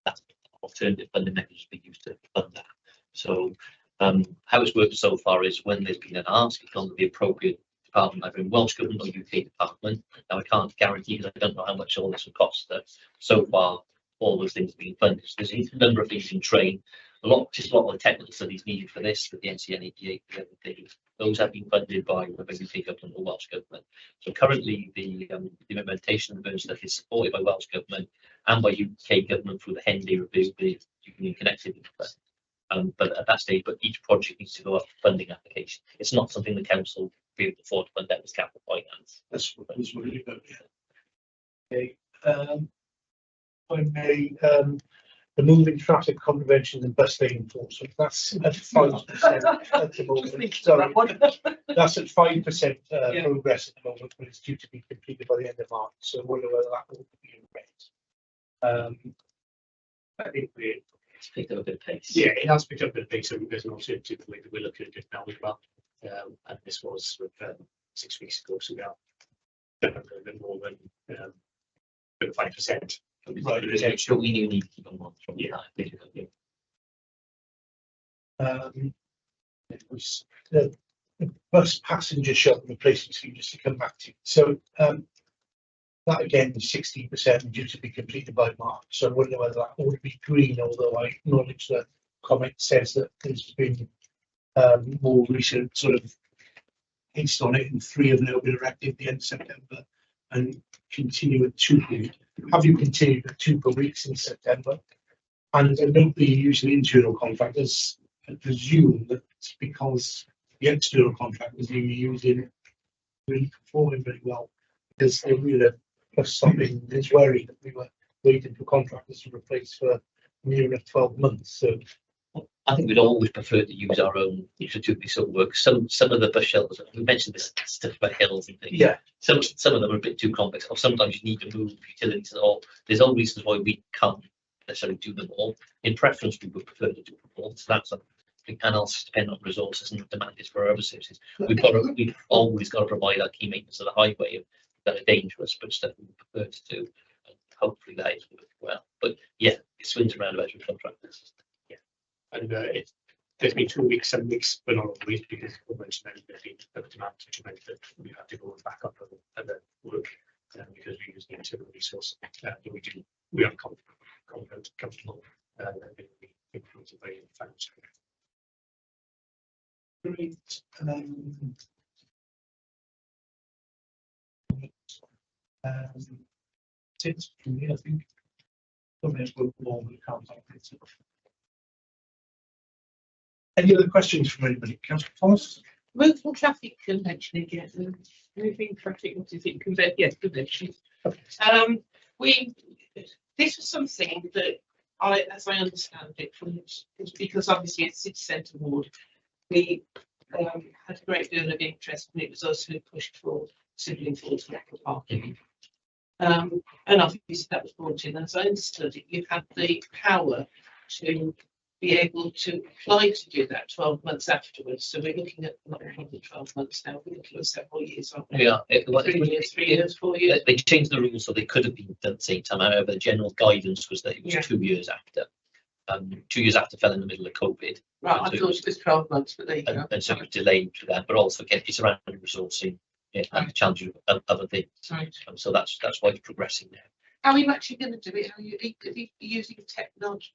S2: that's alternative funding mechanisms be used to fund that. So how it's worked so far is when there's been an ask, it's gone to the appropriate department, either in Welsh Government or UK department. Now I can't guarantee because I don't know how much all this will cost. But so far, all those things have been funded. So there's a number of things in train. Just a lot of the technical studies needed for this, that the NCN88, those have been funded by the UK government or Welsh government. So currently the implementation of the Burns stuff is supported by Welsh government and by UK government through the Henday review, the Union Connectivity Fund. But at that stage, but each project needs to go up funding application. It's not something the council will be able to afford to fund out as capital finance.
S1: That's what I was worried about. Okay. I may, the moving traffic contraventions and bus lane enforcement, that's at 5% at the moment. Sorry, that's at 5% progress at the moment, but it's due to be completed by the end of March. So I wonder whether that will be in red.
S3: I think
S2: It's picked up a bit of pace.
S3: yeah, it has picked up a bit of pace, so there's an alternative way that we're looking at it now as well. And this was sort of 6 weeks ago, so we are definitely a bit more than 5%.
S2: Right, sure, we need to keep on monitoring that.
S1: It was the bus passenger shuttle replacement scheme, just to come back to. So that again is 16% due to be completed by March. So I wonder whether that ought to be green, although I acknowledge that comment says that there's been more recent sort of haste on it, and 3 have now been erected at the end of September and continue at 2. Have you continued at 2 per week since September? And I note that you use an internal contractors. I presume that it's because the external contractors you're using really performing very well, because they really plus something is worried that we were waiting for contractors to replace for near enough 12 months. So
S2: I think we'd always prefer to use our own strategic sort of work. Some of the bus shelters, we mentioned this stuff about hills and things.
S1: yeah,
S2: Some of them are a bit too complex, or sometimes you need to move utilities at all. There's all reasons why we can't necessarily do them all. In preference, we would prefer to do them all. So that's something. And also depend on resources and demand is for our other services. We've always got to provide our key maintenance of the highway that are dangerous, but stuff we prefer to do. And hopefully that is working well. But yeah, it swings around about with contractors.
S3: And there's been 2 weeks, some weeks, but not always, because we mentioned that there's been a demand, which meant that we had to go back up and then work because we use the internal resource. But we are confident, comfortable, and we influenced by financial.
S1: great. It's for me, I think. More we can't find it. Any other questions from anybody? Councillor Thomas?
S6: Moving traffic convention again. Moving traffic, what do you think? Yes, convention. This was something that as I understand it, it's because obviously it's city centre ward, we had a great deal of interest, and it was us who pushed for simply enforced lack of parking. And obviously that was brought in. As I understood it, you had the power to be able to apply to do that 12 months afterwards. So we're looking at not only 12 months now, we're looking at several years, aren't we?
S2: Yeah,
S6: 3 years, 4 years.
S2: They changed the rules so they could have been done at the same time. However, the general guidance was that it was 2 years after. 2 years after fell in the middle of COVID.
S6: Right, I thought it was 12 months, but there you go.
S2: And so it was delayed for that, but also again, it's around resourcing and the challenges of other things.
S6: Right.
S2: So that's why it's progressing now.
S6: How are you actually going to do it? Are you using technology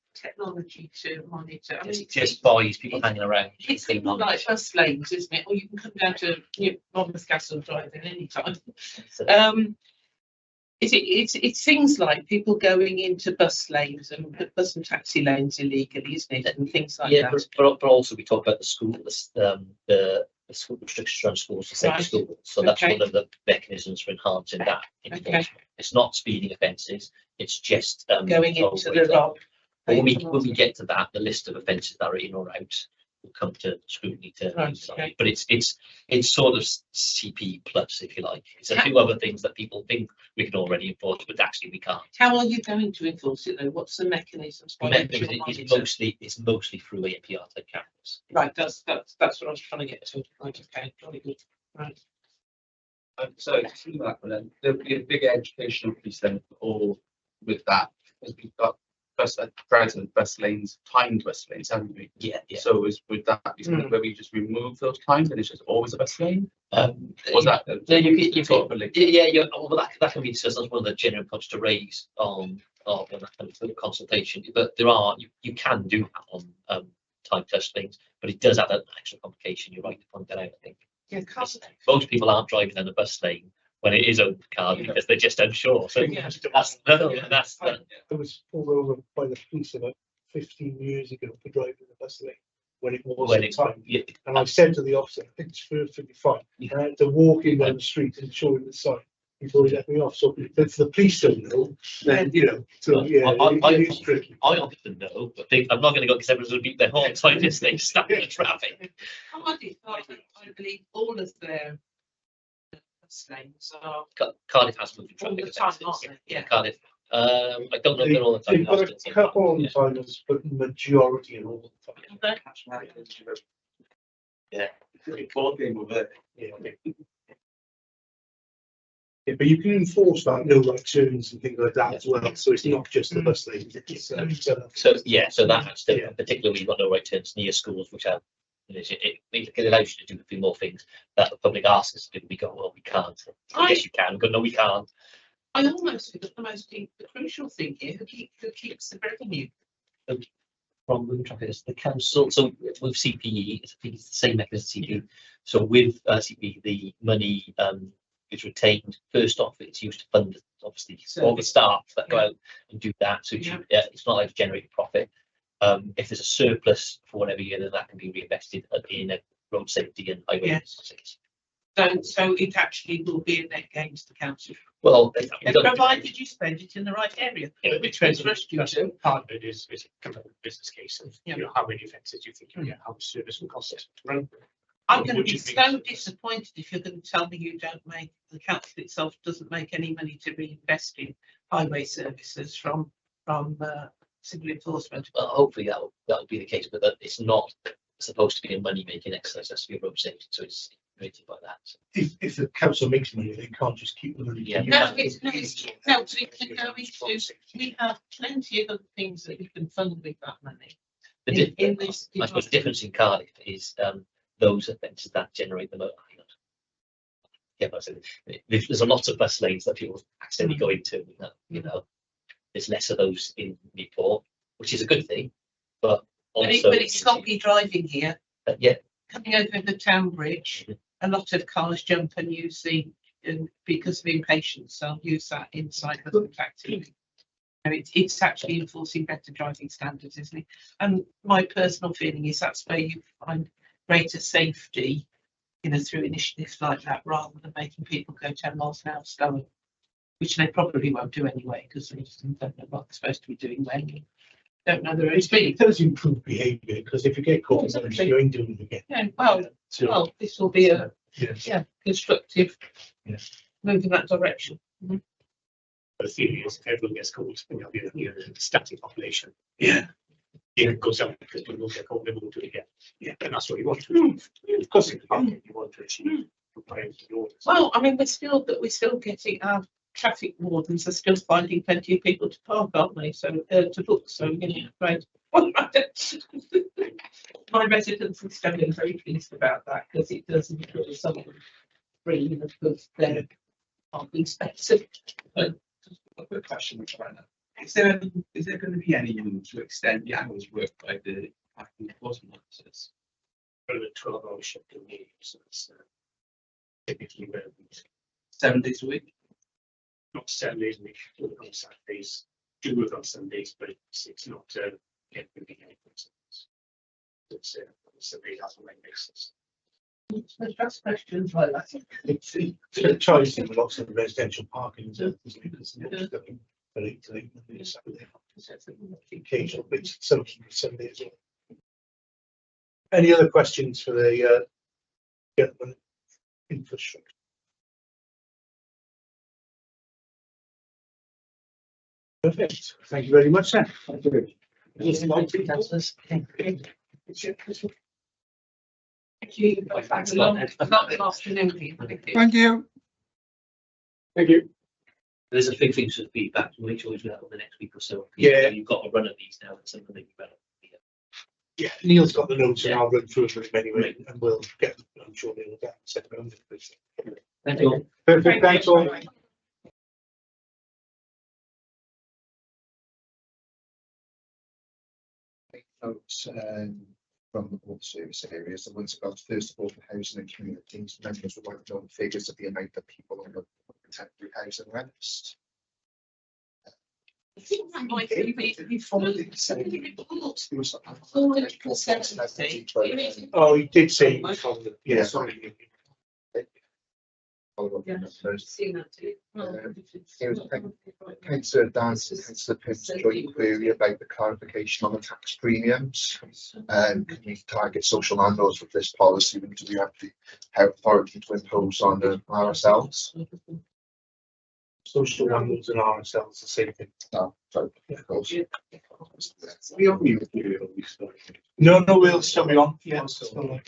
S6: to monitor? I mean,
S2: It just buys people hanging around.
S6: it's like bus lanes, isn't it? Or you can come down to Monmouth Castle Drive at any time. It's things like people going into bus lanes and bus and taxi lanes illegally, isn't it? And things like that.
S2: But also we talk about the school, the school restrictions around schools to safe schools. So that's one of the mechanisms for enhancing that enforcement. It's not speeding offences, it's just
S6: going into the rob.
S2: When we get to that, the list of offences that are in or out, will come to scrutiny to
S6: Right,
S2: decide.
S6: okay.
S2: But it's sort of CP plus, if you like. It's a few other things that people think we can already enforce, but actually we can't.
S6: How are you going to enforce it though? What's the mechanisms?
S2: The
S6: by which
S2: mechanism
S6: you'll
S2: is
S6: monitor?
S2: mostly through APR type cameras.
S6: Right, that's what I was trying to get to. Right, okay, very good. Right.
S8: So through that, one, then there'll be a big educational piece then, or with that, because we've got present bus lanes, timed bus lanes, haven't we?
S2: Yeah.
S8: So would that be something
S6: Mm.
S8: where we just remove those times and it's just always a bus lane?
S2: Was
S8: that?
S2: So you
S8: sort of a link?
S2: well, that can be discussed. That's one of the general points to raise on that consultation. But you can do that on time test things, but it does add an extra complication. You're right to point that out. I think
S6: Yeah,
S2: most people aren't driving down the bus lane when it is open car because they're just unsure. So
S6: Yeah.
S2: that's
S1: I was pulled over by the police about 15 years ago for driving the bus lane when it was
S2: when it's
S1: time.
S2: yeah,
S1: And I said to the officer, I think it's perfectly fine.
S2: Yeah.
S1: And I had to walk in down the street and show him the sign before he let me off. So if the police don't know, then, you know, so yeah, it is tricky.
S2: I often know, but I'm not going to go because everyone's going to beat their horn. So I just stay stuck in the traffic.
S6: I believe all of their bus lanes are
S2: Cardiff has moving
S6: all
S2: traffic
S6: the time,
S2: offences.
S6: aren't they? Yeah.
S2: Cardiff. I don't know if they're all the time.
S1: They've got a couple on
S2: Yeah.
S1: timers, but majority are all the time.
S6: Okay.
S2: Yeah.
S8: Board game over there.
S1: Yeah, but you can enforce that, no right turns and things like that as well. So it's not just the bus lane.
S2: So that has to,
S1: Yeah.
S2: particularly we've got no right turns near schools, which have, it allows you to do a few more things that the public asks us to do. We go, well, we can't. Yes, you can. We go, no, we can't.
S6: I almost think that the crucial thing here, who keeps the revenue?
S2: From moving traffic is the council. So with CPE, I think it's the same mechanism as CPE. So with CPE, the money is retained. First off, it's used to fund obviously all the staff that go out and do that. So it's not like to generate profit. If there's a surplus for whatever year, then that can be reinvested in road safety and highway.
S6: Yes. So it actually will be a net gain to the council.
S2: Well,
S6: Provided you spend it in the right area.
S3: Which means part of it is kind of a business case of, you know, how many offences you think you get, how much service will cost us to run.
S6: I'm going to
S3: What
S6: be
S3: do you think?
S6: so disappointed if you're going to tell me the council itself doesn't make any money to reinvest in highway services from civil enforcement.
S2: Well, hopefully that'll be the case, but that it's not supposed to be a money-making exercise. It has to be a road safety, so it's rated by that. So.
S1: If the council makes money, they can't just keep the money.
S2: Yeah.
S6: No, we can go into, we have plenty of other things that we can fund with that money.
S2: I suppose the difference in Cardiff is those offences that generate the most. Yeah, but there's a lot of bus lanes that people accidentally go into. You know, there's less of those in Newport, which is a good thing, but also.
S6: But it's sloppy driving here.
S2: Yeah.
S6: Coming over the town bridge, a lot of cars jump and use because of impatience, they'll use that inside the activity. It's actually enforcing better driving standards, isn't it? And my personal feeling is that's where you find greater safety, you know, through initiatives like that, rather than making people go 10 miles an hour slower, which they probably won't do anyway because they just don't know what they're supposed to be doing when. Don't know the road speed.
S1: It does improve behaviour because if you get caught, you ain't doing it again.
S6: Yeah, well, this will be a constructive move in that direction.
S3: The theory is if everyone gets caught, you know, you're a static population.
S1: Yeah.
S3: It goes up because people get caught, they won't do it again. Yeah, and that's what you want to do. Of course, you want to achieve.
S6: Well, I mean, we're still getting our traffic wardens are still finding plenty of people to park, aren't they? So to book. So you know, right. My residents in Stoneham are very pleased about that because it does include some of them free because they're parking spaces.
S8: A quick question, is there going to be any room to extend the hours worked by the enforcement officers?
S3: For the 12-hour shift in the evening, so it's typically
S8: 7 days a week?
S3: not 7 days a week, do it on Saturdays, do work on Sundays, but it's not every day. It's Sunday has a main basis.
S6: That's questions like that.
S1: It tries to lots of residential parking, isn't it? Because it's looking for 8 to 8 Monday to Saturday. Occasional, but some Sunday as well. Any other questions for the gentleman infrastructure? Perfect. Thank you very much, then.
S2: Thank you, councillors.
S6: Thank you.
S2: Thanks a lot, Ed.
S6: Not afternoon.
S7: Thank you.
S3: Thank you.
S2: There's a few things for feedback. We'll make sure we do that over the next week or so.
S1: Yeah.
S2: You've got a run of these now. That's something that you've got.
S1: Yeah, Neil's got the notes and I'll run through them anyway, and we'll get, I'm sure Neil will get set around.
S2: Thank you.
S1: Perfect, thanks all.
S4: Notes from the board service areas, the ones about first of all for housing and communities, members would like to know the figures of the amount of people on the temporary housing list.
S6: I think that might be from the report.
S1: Oh, he did say he was from the, yeah,
S4: Yeah.
S1: sorry.
S6: Yeah. Seen that too.
S4: Councillor Dan, Councillor Pitt's joint query about the clarification on the tax premiums. Can we target social landlords with this policy? Do we have the authority to impose on the ourselves?
S1: Social landlords and RSLs the same thing.
S4: No, so, of course.
S3: We only.
S1: No, we'll still be on. Yeah, still on.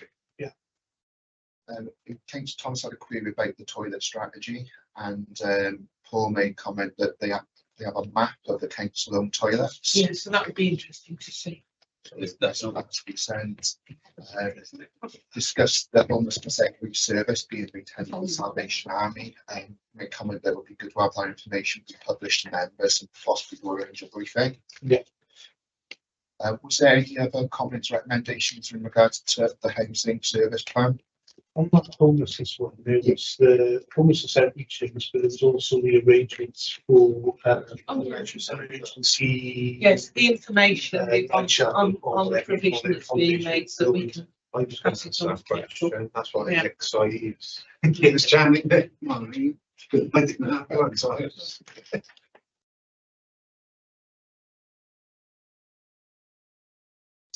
S4: Councillor Thomas had a query about the toilet strategy, and Paul made comment that they have a map of the council-owned toilets.
S6: Yeah, so that would be interesting to see.
S4: That's not to be sent. Discussed the homeless secondary service being retained by the Salvation Army, and made comment that it would be good to have that information be published to members and possibly do a range of briefing.
S1: Yeah.
S4: Was there any other comments, recommendations in regards to the housing service plan?
S1: On that homelessness one, there was the homelessness outreach things, but there was also the arrangements for emergency.
S6: Yes, the information
S1: Uh,
S6: on the provision that's being made so we can.
S1: I was going to ask that question. That's why
S6: Yeah.
S1: I get excited. It was jamming there. I didn't have that excited.
S4: Is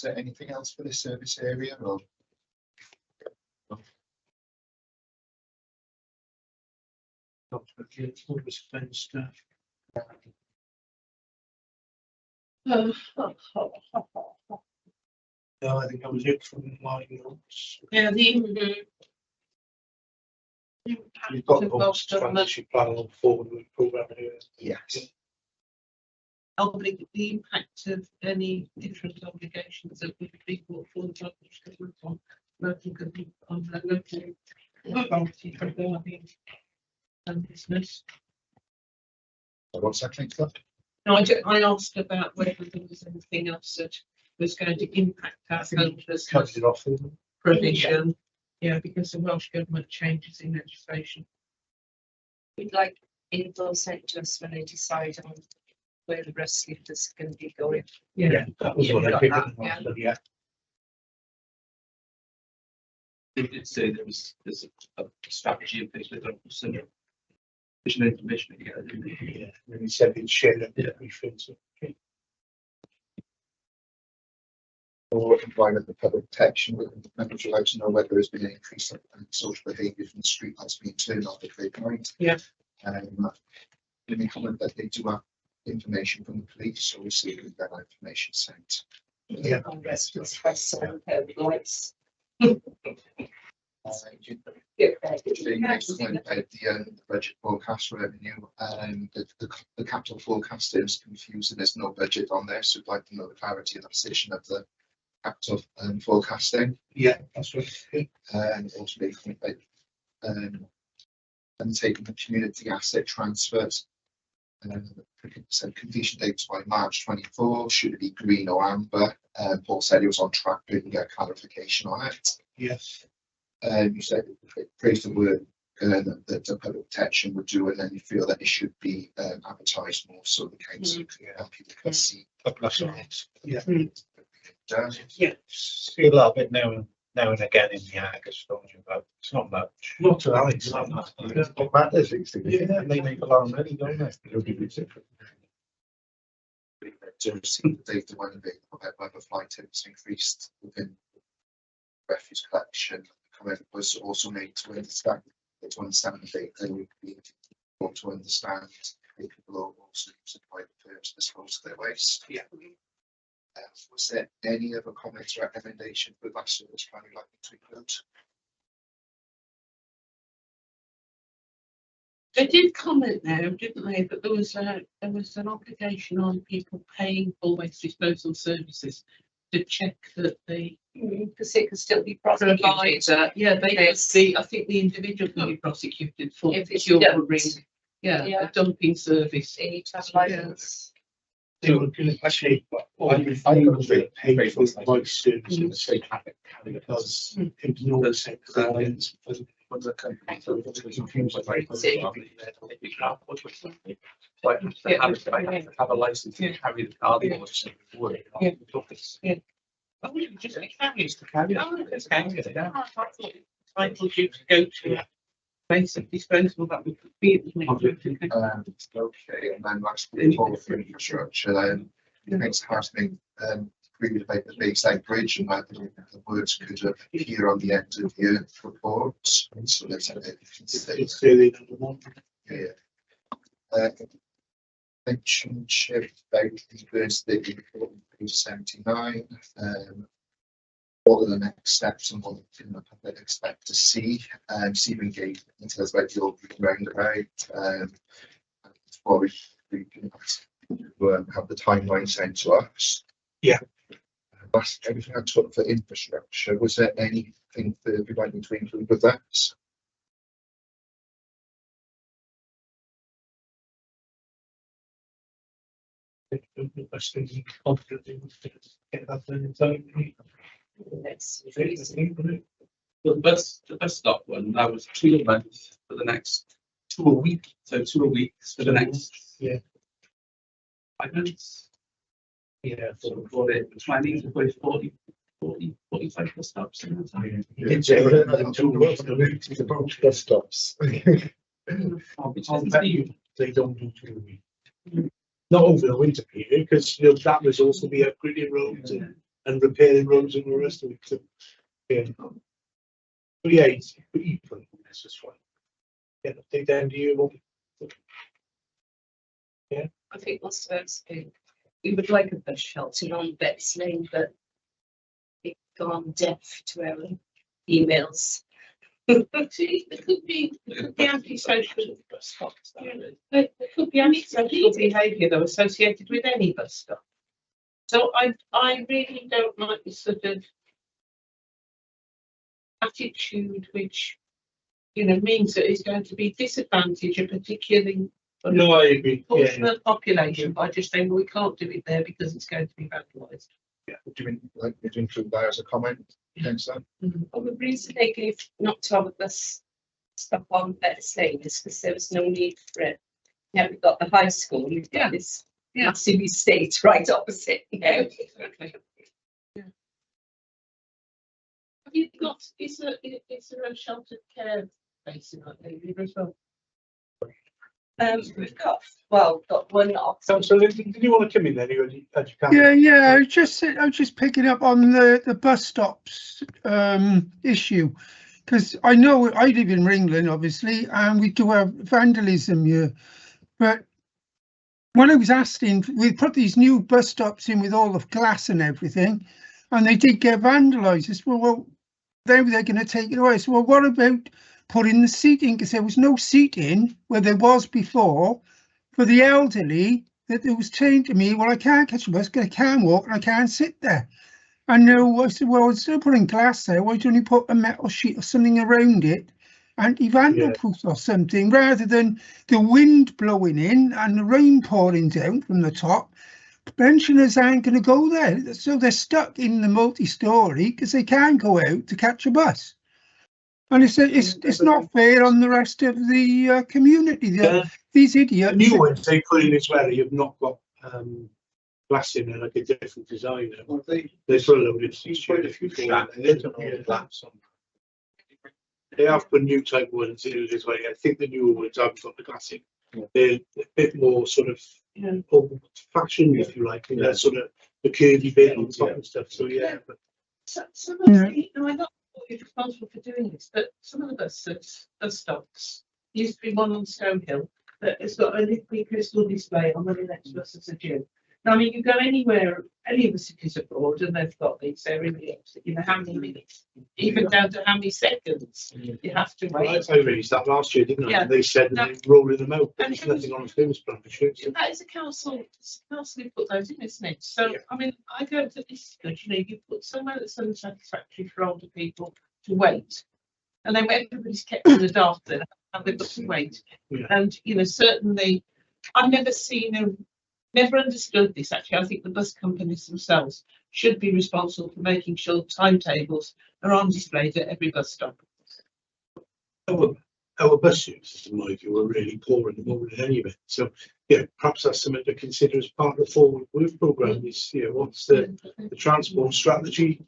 S4: there anything else for this service area, or?
S1: Not really, all this fun stuff. No, I think that was it from my notes.
S6: Yeah,
S1: We've got the homeless transition plan on forward with programme here.
S4: Yes.
S6: the impact of any different obligations that would be brought forward by the government on local government, on the local authority regarding business.
S4: What's that next up?
S6: No, I asked about whether there was anything else that was going to impact our homelessness
S1: Cut it off. Isn't it?
S6: provision. Yeah, because the Welsh Government changes in legislation.
S5: We'd like info sent to us when they decide on where the rest of this is going to be going.
S1: Yeah, that was
S5: Yeah,
S1: what
S5: we
S1: I
S5: got
S1: picked
S5: that,
S1: up on,
S5: yeah.
S1: but yeah.
S8: They did say there's a strategy in place with them, so vision information together.
S1: Yeah, and he said he'd share it with everything, so. Okay.
S4: Or environment and public protection, members would like to know whether there's been an increase in social behaviour from the street lights being turned off at great point.
S6: Yeah.
S4: Let me comment that they do have information from the police, so we see that information sent.
S1: Yeah.
S5: Congress was first on lights.
S4: The next one about the budget forecast revenue, the capital forecast is confusing. There's no budget on there, so I'd like to know the clarity of the position of the capital forecasting.
S1: Yeah, that's right.
S4: And also making about and taking the community asset transfers. Said completion dates by March 24. Should it be green or amber? Paul said he was on track, but didn't get clarification on it.
S1: Yes.
S4: You said praise the work that the public protection would do, and then you feel that it should be advertised more so the council can people can see.
S1: Yeah.
S6: Yeah.
S9: See a lot of it now and again in the Argus, don't you? But it's not much.
S1: Not to Alex.
S9: It's not much.
S4: What matters these things?
S1: Yeah.
S9: And they make a lot of money, don't they?
S4: It'll be different. To see the data when the flight tickets increased within refuse collection. The comment was also made to understand that they would be able to understand if people are also using private firms to dispose of their waste.
S8: Yeah.
S4: Was there any other comments or recommendations with that service plan you'd like me to include?
S6: They did comment there, didn't they, that there was an obligation on people paying for waste disposal services to check that they
S5: Because it could still be prosecuted.
S6: provider, I think the individual can be prosecuted for
S5: If it's
S6: procuring,
S5: dumped.
S6: yeah,
S5: Yeah.
S6: a dumping service.
S5: They need to have license.
S1: They were going to actually, I would pay for my services because it was no sense.
S8: So I have to have a license to carry the car.
S6: Yeah. Oh, you just carries to carry. Oh, it's carries it down. Entitled you to go to basic disposal, that would be.
S4: Okay, and then lastly, for infrastructure, then next has been agreed about the Bayside Bridge and whether the words could appear on the end of the Earth report. So let's
S1: It's really
S4: mention shift about the birthday report on page 79. What are the next steps and what can the public expect to see? Stephen gave details about the old roundabout. Before we can have the timeline sent to us.
S1: Yeah.
S4: That's everything I took for infrastructure. Was there anything that you'd like me to include with that?
S1: Get that done in time.
S8: The bus stop one, that was 2 months for the next 2 a week. So 2 a week for the next 5 months.
S1: Yeah.
S8: So we've got it 20 to 40, 45 bus stops.
S4: Bus stops.
S1: They don't do 2 a week. Not over the winter period, because that was also be upgrading roads and repairing roads and the rest of it. So, yeah. But yeah, it's equal. That's just fine. Yeah, take down to you. Yeah.
S5: I think that's first thing. We would like a bus shelter on Betts Lane, but it's gone deaf to our emails.
S6: See, there could be antisocial bus stops. There could be antisocial behaviour though associated with any bus stop. So I really don't like this sort of attitude which means that it's going to be disadvantage a particularly
S1: No, I agree.
S6: portion of the population by just saying, well, we can't do it there because it's going to be vandalised.
S4: Yeah. Do you like me to include that as a comment? Thanks, Dan.
S5: Well, the reason they gave not to have a bus stop on Betts Lane is because there was no need for it. Now we've got the high school, you've got this massive estate right opposite.
S6: Exactly. Yeah. Have you got? Is there a sheltered care base in that area as well?
S5: We've got one off.
S1: So did you want to come in then?
S7: Yeah. I was just picking up on the bus stops issue, because I know I live in Ringland, obviously, and we do have vandalism here. But when I was asking, we put these new bus stops in with all the glass and everything, and they did get vandalised. I said, well, they're going to take it away. So, well, what about putting the seating? Because there was no seating where there was before for the elderly. That it was saying to me, well, I can't catch a bus because I can't walk and I can't sit there. And no, I said, well, instead of putting glass there, why don't you put a metal sheet or something around it, anti-vandal-proof or something, rather than the wind blowing in and the rain pouring down from the top. Pensioners aren't going to go there, so they're stuck in the multi-storey because they can't go out to catch a bus. And it's not fair on the rest of the community. These idiots.
S1: The new ones they put in as well, you've not got glass in there, like a different design.
S4: Well, they
S1: put a load of
S4: quite a few flats.
S1: They have put new type ones in as well. I think the newer ones haven't got the glass in. They're a bit more sort of old fashioned, if you like, and they're sort of the curvy bit on top and stuff. So yeah, but
S6: Some of the, I is responsible for doing this, but some of the bus stops, used to be one on Stonehill that has got a little crystal display on when the next buses are due. Now, I mean, you go anywhere, any of the cities abroad, and they've got these, they're really upset, you know, how many minutes, even down to how many seconds you have to wait.
S1: I raised that last year, didn't I?
S6: Yeah.
S1: And they said
S6: No.
S1: they're rolling them out.
S6: And
S1: There's
S6: it was-
S1: nothing on the service plan for sure. So.
S6: That is a council who put those in, isn't it? So,
S1: Yeah.
S6: I mean, I go to this, you know, you put somewhere that's unsatisfactory for older people to wait. And then everybody's kept in the dark then, and they've got to wait.
S1: Yeah.
S6: And, you know, certainly, I've never understood this actually. I think the bus companies themselves should be responsible for making sure timetables are on display at every bus stop.
S1: Our bus services, in my view, are really poor at the moment in any event. So, yeah, perhaps that's something to consider as part of the forward work programme is, you know, what's the transport strategy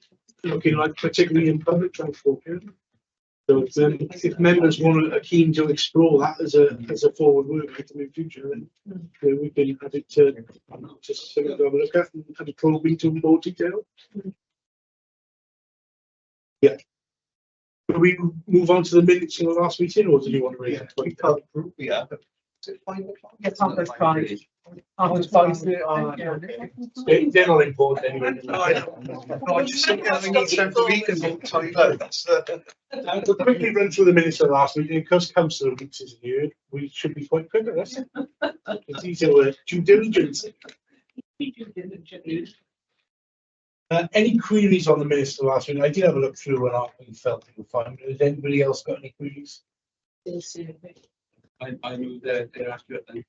S1: looking like, particularly in public transport. Yeah? So if members are keen to explore that as a forward work item in future, then you know, we can have it just have a look at and have a probe into more detail. Yeah. Will we move on to the minutes in the last meeting, or do you want to read it?
S9: We can't group, yeah, but is it 5 o'clock?
S6: Yes, half past 5.
S9: Oh, it's 5:30. Oh, okay.
S1: They're not important anyway.
S9: No, I just think we need some reasonable time. That's
S1: We'll quickly run through the minutes of the last meeting. Because councillor Weeks isn't here, we should be quite quick at this. These are due diligence. Any queries on the minutes of the last meeting? I did have a look through and I felt they were fine. Has anybody else got any queries?
S8: I knew they're accurate then.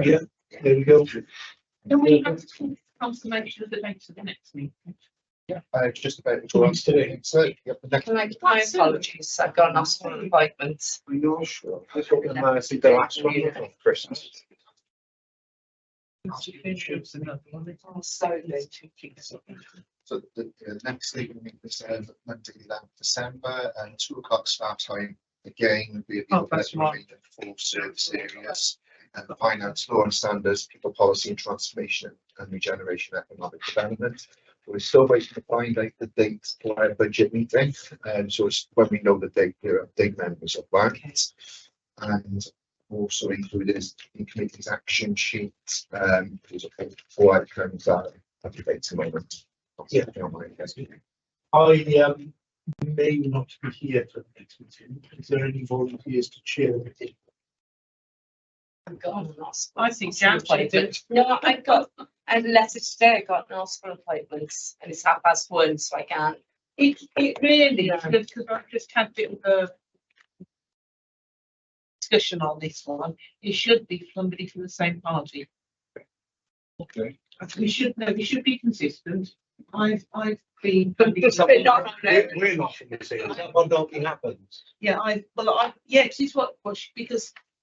S1: Yeah, there we go.
S6: Can we have confirmation of the dates of the next meeting?
S4: Just about
S1: 2 weeks today.
S4: So, yeah, the next.
S5: My apologies, I've got an hospital appointment.
S9: I'm not sure. I thought I think the last one was on Christmas.
S5: Oh, sorry,
S4: So the next thing we is Monday, 11th December, and 2 o'clock start time. Again, would be a
S6: That's right.
S4: for service areas and the finance law and standards, people policy and transformation and regeneration economic development. We're still waiting to find out the date for our budget meeting, so it's when we know the date, there are big members of that. And also included in committee's action sheet, there's a 4 items that are debated at the moment.
S1: Yeah. I may not be here for the next meeting. Is there any volunteers to chair the meeting?
S5: I've got an hospital.
S6: I think Jan did.
S5: No, I got a letter today, I got an hospital appointment and it's 1:30, so I can't.
S6: It really, because I've just had a bit of a discussion on this one. It should be somebody from the same party.
S9: Okay.
S6: We should be consistent. I've been.
S5: We're not.
S1: We're not from the same.
S9: What don't happens?
S6: Yeah, this is what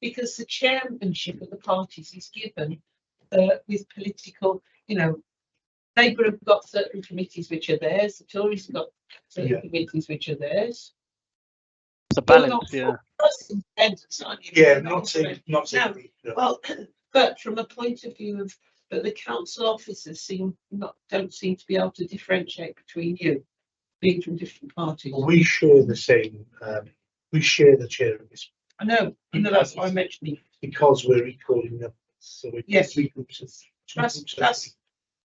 S6: because the chairmanship of the parties is given with political, you know, Labour have got certain committees which are theirs, the Tories have got certain committees which are theirs.
S10: The balance, yeah.
S1: Yeah, not saying. No.
S6: Well, but from a point of view of, but the council officers don't seem to be able to differentiate between you being from different parties.
S1: We share the same. We share the chair of this
S6: I know that's why I mentioned it.
S1: because we're equaling them. So it's
S6: Yes.
S1: 3 groups of.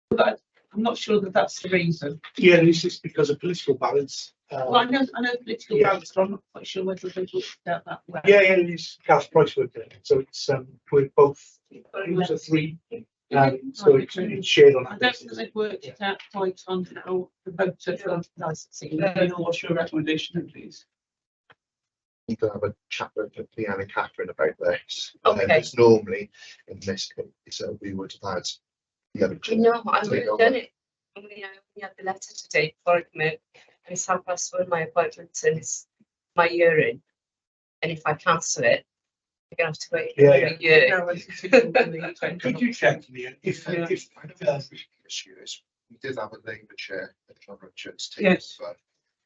S6: But I'm not sure that that's the reason.
S1: Yeah, this is because of political balance.
S6: Well, I know political
S1: Yeah.
S6: balance, but I'm not quite sure whether they looked at that way.
S1: Yeah, it's cash price work there. So it's we're both groups of 3. So it's shared on
S6: I
S1: that
S6: don't think
S1: basis.
S6: they've worked it out quite on how the voter for licensing.
S8: What's your recommendation then, please?
S4: Need to have a chat with Leanne and Catherine about this.
S5: Okay.
S4: Because normally in this case, we would have had the other.
S5: No, I've already done it. I only had the letter today before I come out. And it's 1:30 my appointment and it's my urine. And if I cancel it, I'm gonna have to wait
S1: Yeah,
S5: a year.
S6: No, it's difficult in the
S1: Could you check Leanne, if
S6: Yeah.
S4: Previous years, we did have a Labour chair, John Richards, take
S6: Yes.
S4: over.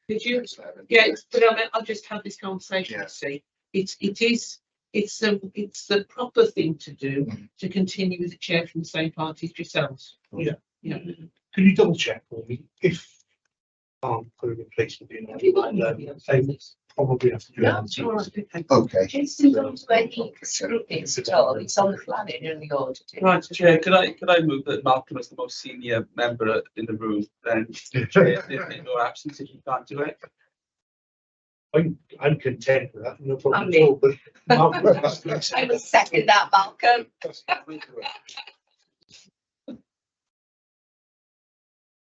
S6: Did you?
S4: 11.
S6: Yeah, but I mean, I've just had this conversation,
S4: Yeah.
S6: you see, it's the proper thing to do to continue with the chair from the same party as yourselves.
S1: Yeah.
S6: Yeah.
S1: Could you double check for me if can't put a replacement in.
S6: Have you got any
S1: I'll,
S6: videos?
S1: I probably have to do
S6: No,
S1: that.
S6: it's all right.
S4: Okay.
S5: Jason knows where he scrutinies at all. It's on the planet in the order.
S8: Right, Chair, could I move that Malcolm is the most senior member in the room, then Chair, in your absence, if you can't do it?
S1: I'm content with that, no problem
S5: I'm
S1: at all, but.
S5: I would second that, Malcolm.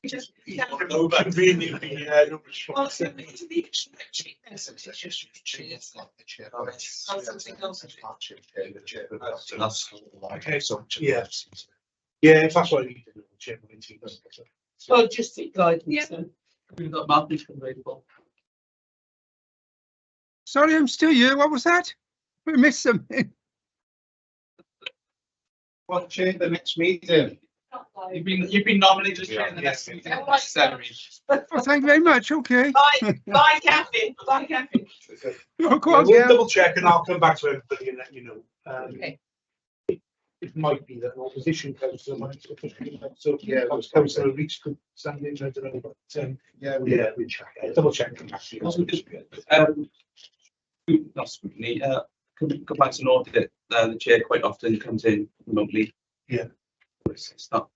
S6: Just.
S1: Conveniently, no response.
S6: Well, to the extraction, it's just
S1: Okay, so, yeah. Yeah, if that's what I need to do, check my team.
S6: well, just the guidance.
S5: Yeah.
S6: Then.
S8: We've got Malcolm available.
S7: Sorry, I'm still here. What was that? We missed something.
S9: Well, Chair, the next meeting.
S8: You've been nominated as chair in the next meeting. Ceremony.
S7: Oh, thank you very much. Okay.
S6: Bye, Kathy. Bye, Kathy.
S7: Oh, go
S1: Yeah,
S7: on,
S1: we'll
S7: Gail.
S1: double check and I'll come back to everybody and let you know.
S5: Okay.
S1: It might be that an opposition councillor might, so yeah, councillor Reach could stand in, I don't know, but yeah, we check, double check.
S8: Not scrutiny, compliance and audit, the chair quite often comes in remotely.
S1: Yeah.
S8: It's not